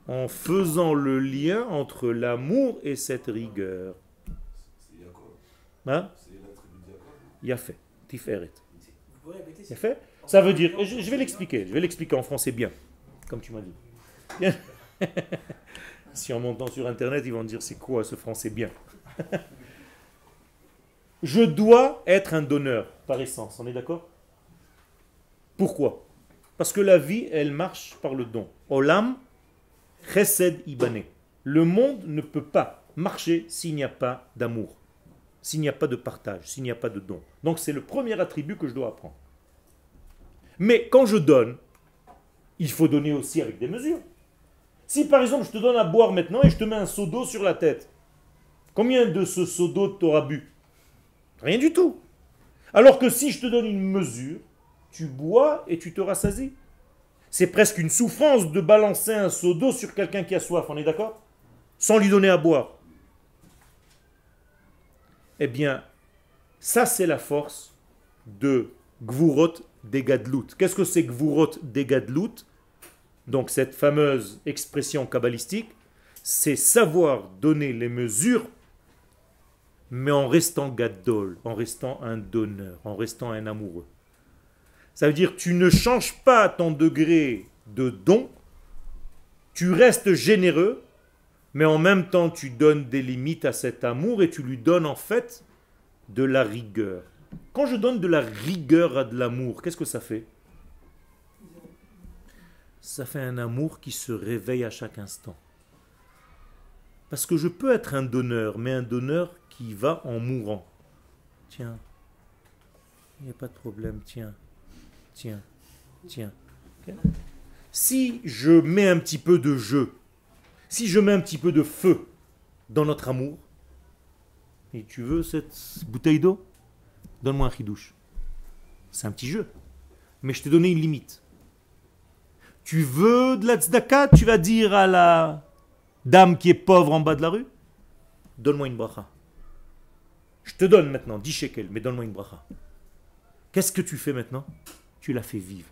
En faisant le lien entre l'amour et cette rigueur. C'est Yaakov. Hein? C'est la tribu de Yaakov. Yafé, Tiferet. Vous pouvez répéter Yafé? Ça veut dire, je vais l'expliquer en français bien, comme tu m'as dit. Bien. Si en montant sur Internet, ils vont dire, c'est quoi ce français bien? Je dois être un donneur, par essence, on est d'accord? Pourquoi? Parce que la vie, elle marche par le don. Olam, chesed ibane. Le monde ne peut pas marcher s'il n'y a pas d'amour, s'il n'y a pas de partage, s'il n'y a pas de don. Donc c'est le premier attribut que je dois apprendre. Mais quand je donne, il faut donner aussi avec des mesures. Si par exemple je te donne à boire maintenant et je te mets un seau d'eau sur la tête, combien de ce seau d'eau t'auras bu? Rien du tout. Alors que si je te donne une mesure, tu bois et tu te rassasies. C'est presque une souffrance de balancer un seau d'eau sur quelqu'un qui a soif, on est d'accord? Sans lui donner à boire. Eh bien, ça c'est la force de Gvurot Degadlut. Qu'est-ce que c'est Gvurot Degadlut? Donc cette fameuse expression kabbalistique, c'est savoir donner les mesures, mais en restant gadol, en restant un donneur, en restant un amoureux. Ça veut dire tu ne changes pas ton degré de don, tu restes généreux, mais en même temps tu donnes des limites à cet amour et tu lui donnes en fait de la rigueur. Quand je donne de la rigueur à de l'amour, qu'est-ce que ça fait? Ça fait un amour qui se réveille à chaque instant. Parce que je peux être un donneur, mais un donneur qui va en mourant. Tiens, il n'y a pas de problème, tiens, tiens, tiens. Okay? Si je mets un petit peu de jeu, si je mets un petit peu de feu dans notre amour, et tu veux cette bouteille d'eau? Donne-moi un chidouche. C'est un petit jeu. Mais je t'ai donné une limite. Tu veux de la tzedaka? Tu vas dire à la dame qui est pauvre en bas de la rue? Donne-moi une bracha. Je te donne maintenant 10 shekels, mais donne-moi une bracha. Qu'est-ce que tu fais maintenant? Tu la fais vivre.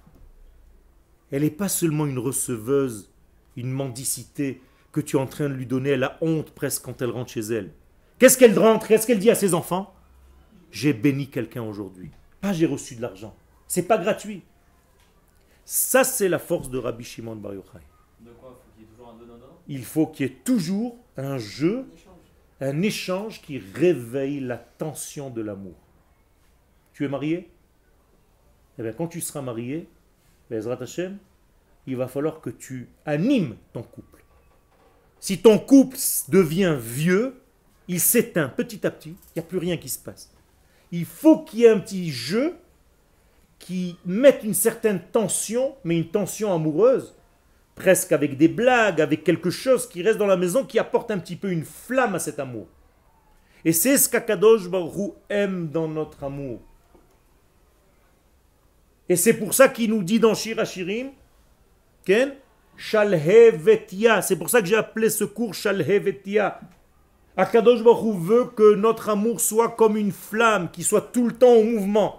Elle n'est pas seulement une receveuse, une mendicité que tu es en train de lui donner. Elle a honte presque quand elle rentre chez elle. Qu'est-ce qu'elle rentre? Qu'est-ce qu'elle dit à ses enfants? J'ai béni quelqu'un aujourd'hui. Pas j'ai reçu de l'argent. C'est pas gratuit. Ça, c'est la force de Rabbi Shimon Bar Yochai. De quoi? Faut qu'il y ait toujours un donnant? Il faut qu'il y ait toujours un jeu, un échange qui réveille la tension de l'amour. Tu es marié? Eh bien, quand tu seras marié, Be'ezrat Hashem, il va falloir que tu animes ton couple. Si ton couple devient vieux, il s'éteint petit à petit, il n'y a plus rien qui se passe. Il faut qu'il y ait un petit jeu qui mette une certaine tension, mais une tension amoureuse, presque avec des blagues, avec quelque chose qui reste dans la maison, qui apporte un petit peu une flamme à cet amour. Et c'est ce qu'Akadosh Baruch Hu aime dans notre amour. Et c'est pour ça qu'il nous dit dans Shir Hashirim, Ken, Shalhevetia. C'est pour ça que j'ai appelé ce cours Shalhevetia. Akadosh Baruch Hu veut que notre amour soit comme une flamme, qui soit tout le temps en mouvement.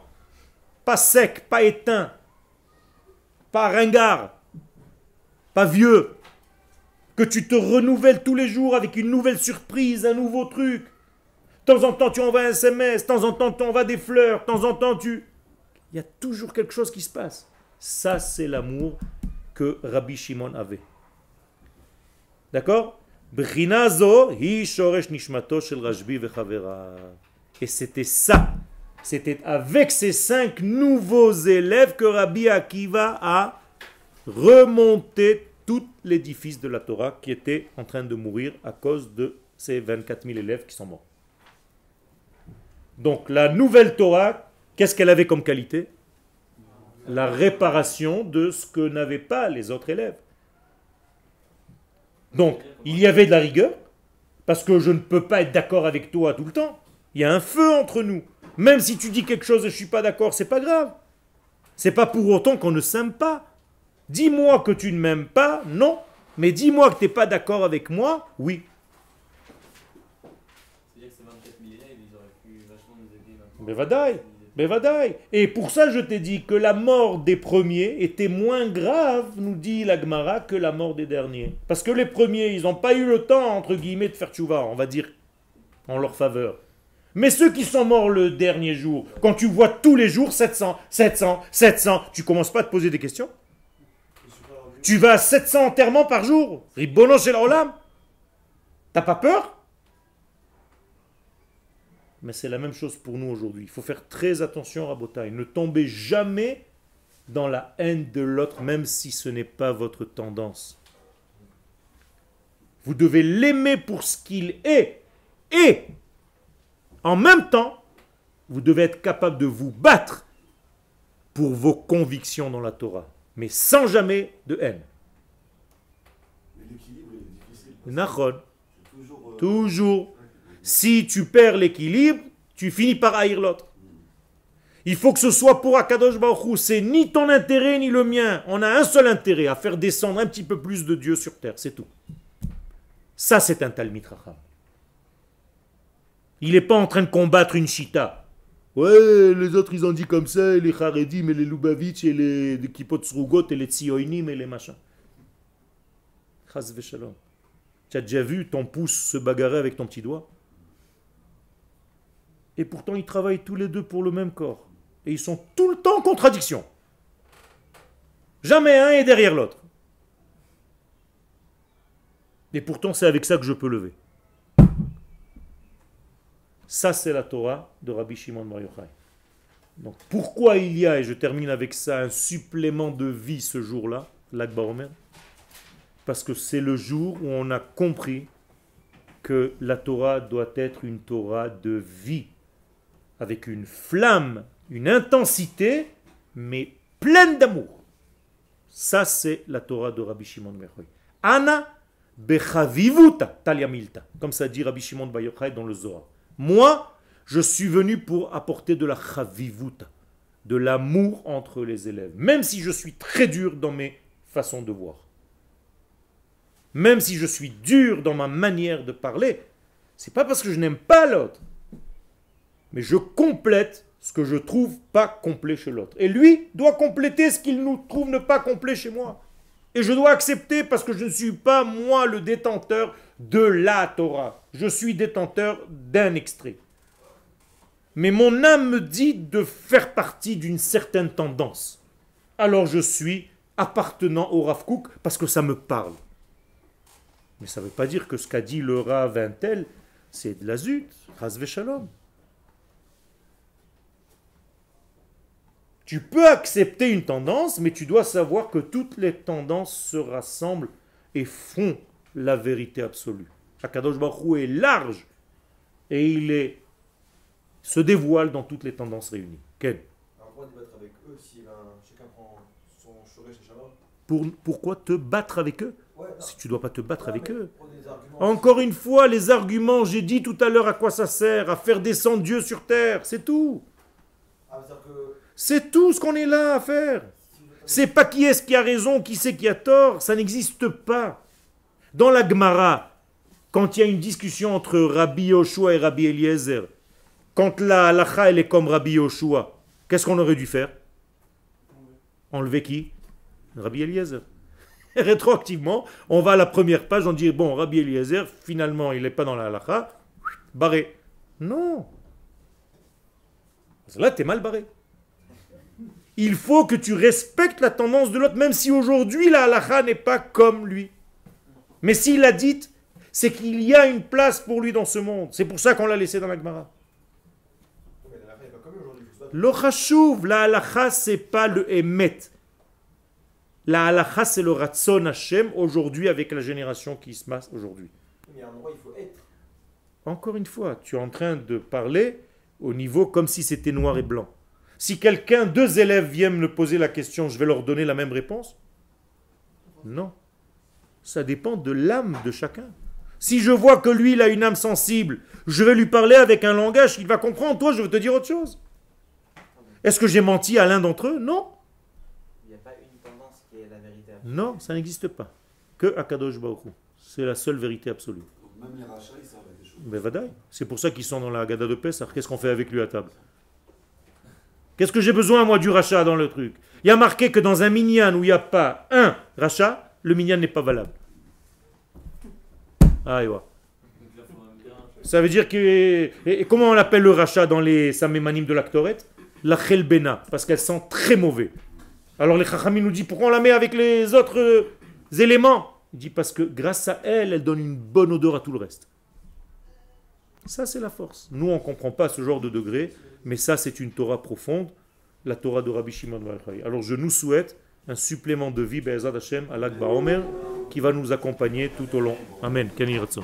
Pas sec, pas éteint, pas ringard, pas vieux. Que tu te renouvelles tous les jours avec une nouvelle surprise, un nouveau truc. De temps en temps, tu envoies un SMS, de temps en temps, tu envoies des fleurs, de temps en temps, tu... Il y a toujours quelque chose qui se passe. Ça, c'est l'amour que Rabbi Shimon avait. D'accord? Et c'était ça. C'était avec ces 5 nouveaux élèves que Rabbi Akiva a remonté tout l'édifice de la Torah qui était en train de mourir à cause de ces 24 000 élèves qui sont morts. Donc la nouvelle Torah, qu'est-ce qu'elle avait comme qualité? La réparation de ce que n'avaient pas les autres élèves. Donc, il y avait de la rigueur, parce que je ne peux pas être d'accord avec toi tout le temps. Il y a un feu entre nous. Même si tu dis quelque chose et je ne suis pas d'accord, c'est pas grave. C'est pas pour autant qu'on ne s'aime pas. Dis-moi que tu ne m'aimes pas, non. Mais dis-moi que tu n'es pas d'accord avec moi, oui. C'est-à-dire que ces 24 000 élèves, ils auraient pu vachement nous aider. Bevadaï. Et pour ça, je t'ai dit que la mort des premiers était moins grave, nous dit la Gemara, que la mort des derniers. Parce que les premiers, ils n'ont pas eu le temps, entre guillemets, de faire tchouva, on va dire, en leur faveur. Mais ceux qui sont morts le dernier jour, quand tu vois tous les jours 700, 700, 700, tu commences pas à te poser des questions? Tu vas à 700 enterrements par jour? Ribono shel olam? T'as pas peur? Mais c'est la même chose pour nous aujourd'hui. Il faut faire très attention, Rabotai. Ne tombez jamais dans la haine de l'autre, même si ce n'est pas votre tendance. Vous devez l'aimer pour ce qu'il est. Et, en même temps, vous devez être capable de vous battre pour vos convictions dans la Torah. Mais sans jamais de haine. Mais l'équilibre est difficile. Nachon. C'est toujours. Toujours. Si tu perds l'équilibre, tu finis par haïr l'autre. Il faut que ce soit pour Akadosh Baruch Hu. C'est ni ton intérêt ni le mien. On a un seul intérêt, à faire descendre un petit peu plus de Dieu sur terre. C'est tout. Ça, c'est un Talmid Chacham. Il n'est pas en train de combattre une chita. Ouais, les autres, ils ont dit comme ça, les Haredim et les Lubavitch et les Kippot Srugot et les Tsioinim et les machins. Chaz v'shalom. Tu as déjà vu ton pouce se bagarrer avec ton petit doigt? Et pourtant, ils travaillent tous les deux pour le même corps. Et ils sont tout le temps en contradiction. Jamais un est derrière l'autre. Et pourtant, c'est avec ça que je peux lever. Ça, c'est la Torah de Rabbi Shimon Bar Yochai. Donc, pourquoi il y a, et je termine avec ça, un supplément de vie ce jour-là, l'Ag Baomer? Parce que c'est le jour où on a compris que la Torah doit être une Torah de vie, avec une flamme, une intensité, mais pleine d'amour. Ça, c'est la Torah de Rabbi Shimon Bar Yochai. Ana bechavivuta talia milta, comme ça dit Rabbi Shimon Bar Yochai dans le Zohar. Moi, je suis venu pour apporter de la chavivuta, de l'amour entre les élèves, même si je suis très dur dans mes façons de voir. Même si je suis dur dans ma manière de parler, c'est pas parce que je n'aime pas l'autre, mais je complète ce que je trouve pas complet chez l'autre. Et lui doit compléter ce qu'il nous trouve ne pas complet chez moi. Et je dois accepter parce que je ne suis pas moi le détenteur de la Torah. Je suis détenteur d'un extrait. Mais mon âme me dit de faire partie d'une certaine tendance. Alors je suis appartenant au Rav Kook parce que ça me parle. Mais ça ne veut pas dire que ce qu'a dit le Rav un tel, c'est de la zut, Chas v'shalom. Tu peux accepter une tendance, mais tu dois savoir que toutes les tendances se rassemblent et font la vérité absolue. Akadosh Baruch Hu est large et se dévoile dans toutes les tendances réunies. Ken? Alors pourquoi débattre avec eux si chacun prend son shoresh et shalom? Pourquoi te battre avec eux? Ouais, Si tu ne dois pas te battre avec eux. pour des arguments. Encore une fois, les arguments, j'ai dit tout à l'heure à quoi ça sert, à faire descendre Dieu sur terre, c'est tout. C'est-à-dire que C'est tout ce qu'on est là à faire. C'est pas qui est-ce qui a raison, qui c'est qui a tort, ça n'existe pas. Dans la Gemara, quand il y a une discussion entre Rabbi Yoshua et Rabbi Eliezer, quand la halacha elle est comme Rabbi Yoshua, qu'est-ce qu'on aurait dû faire? Enlever qui? Rabbi Eliezer. Rétroactivement, on va à la première page, on dit bon, Rabbi Eliezer, finalement, il n'est pas dans la halacha, barré. Non. Là, tu es mal barré. Il faut que tu respectes la tendance de l'autre, même si aujourd'hui la halakha n'est pas comme lui. Mais s'il l'a dite, c'est qu'il y a une place pour lui dans ce monde. C'est pour ça qu'on l'a laissé dans la Gemara. Le chashuv, la halakha, c'est pas le emet. La halakha, c'est le ratson Hashem aujourd'hui avec la génération qui se passe aujourd'hui. il y a un endroit où il faut être. Encore une fois, tu es en train de parler au niveau comme si c'était noir et blanc. Si quelqu'un, deux élèves viennent me poser la question, je vais leur donner la même réponse? Non. Ça dépend de l'âme de chacun. Si je vois que lui, il a une âme sensible, je vais lui parler avec un langage qu'il va comprendre. Toi, je vais te dire autre chose. Est-ce que j'ai menti à l'un d'entre eux? Non. Il n'y a pas une tendance qui est la vérité. Non, ça n'existe pas. Que Akadosh Baruch Hu. C'est la seule vérité absolue. Donc même les rachats, ils servent à des choses. Mais vadaï. C'est pour ça qu'ils sont dans la Haggadah de Pessah. Qu'est-ce qu'on fait avec lui à table? Qu'est-ce que j'ai besoin, moi, du rachat dans le truc? Il y a marqué que dans un minyan où il n'y a pas un rachat, le minyan n'est pas valable. Ah, et ouais. Ça veut dire que... Et comment on appelle le rachat dans les samémanim de l'actoret? La chelbena, parce qu'elle sent très mauvais. Alors les chachamim nous disent, pourquoi on la met avec les autres éléments? Il dit, parce que grâce à elle, elle donne une bonne odeur à tout le reste. Ça, c'est la force. Nous, on ne comprend pas ce genre de degré, mais ça, c'est une Torah profonde, la Torah de Rabbi Shimon Bar Yochai. Alors, je nous souhaite un supplément de vie, Be'ezrat Hashem, à l'Ag Baomer. qui va nous accompagner tout au long. Amen. Ken Yirtzon.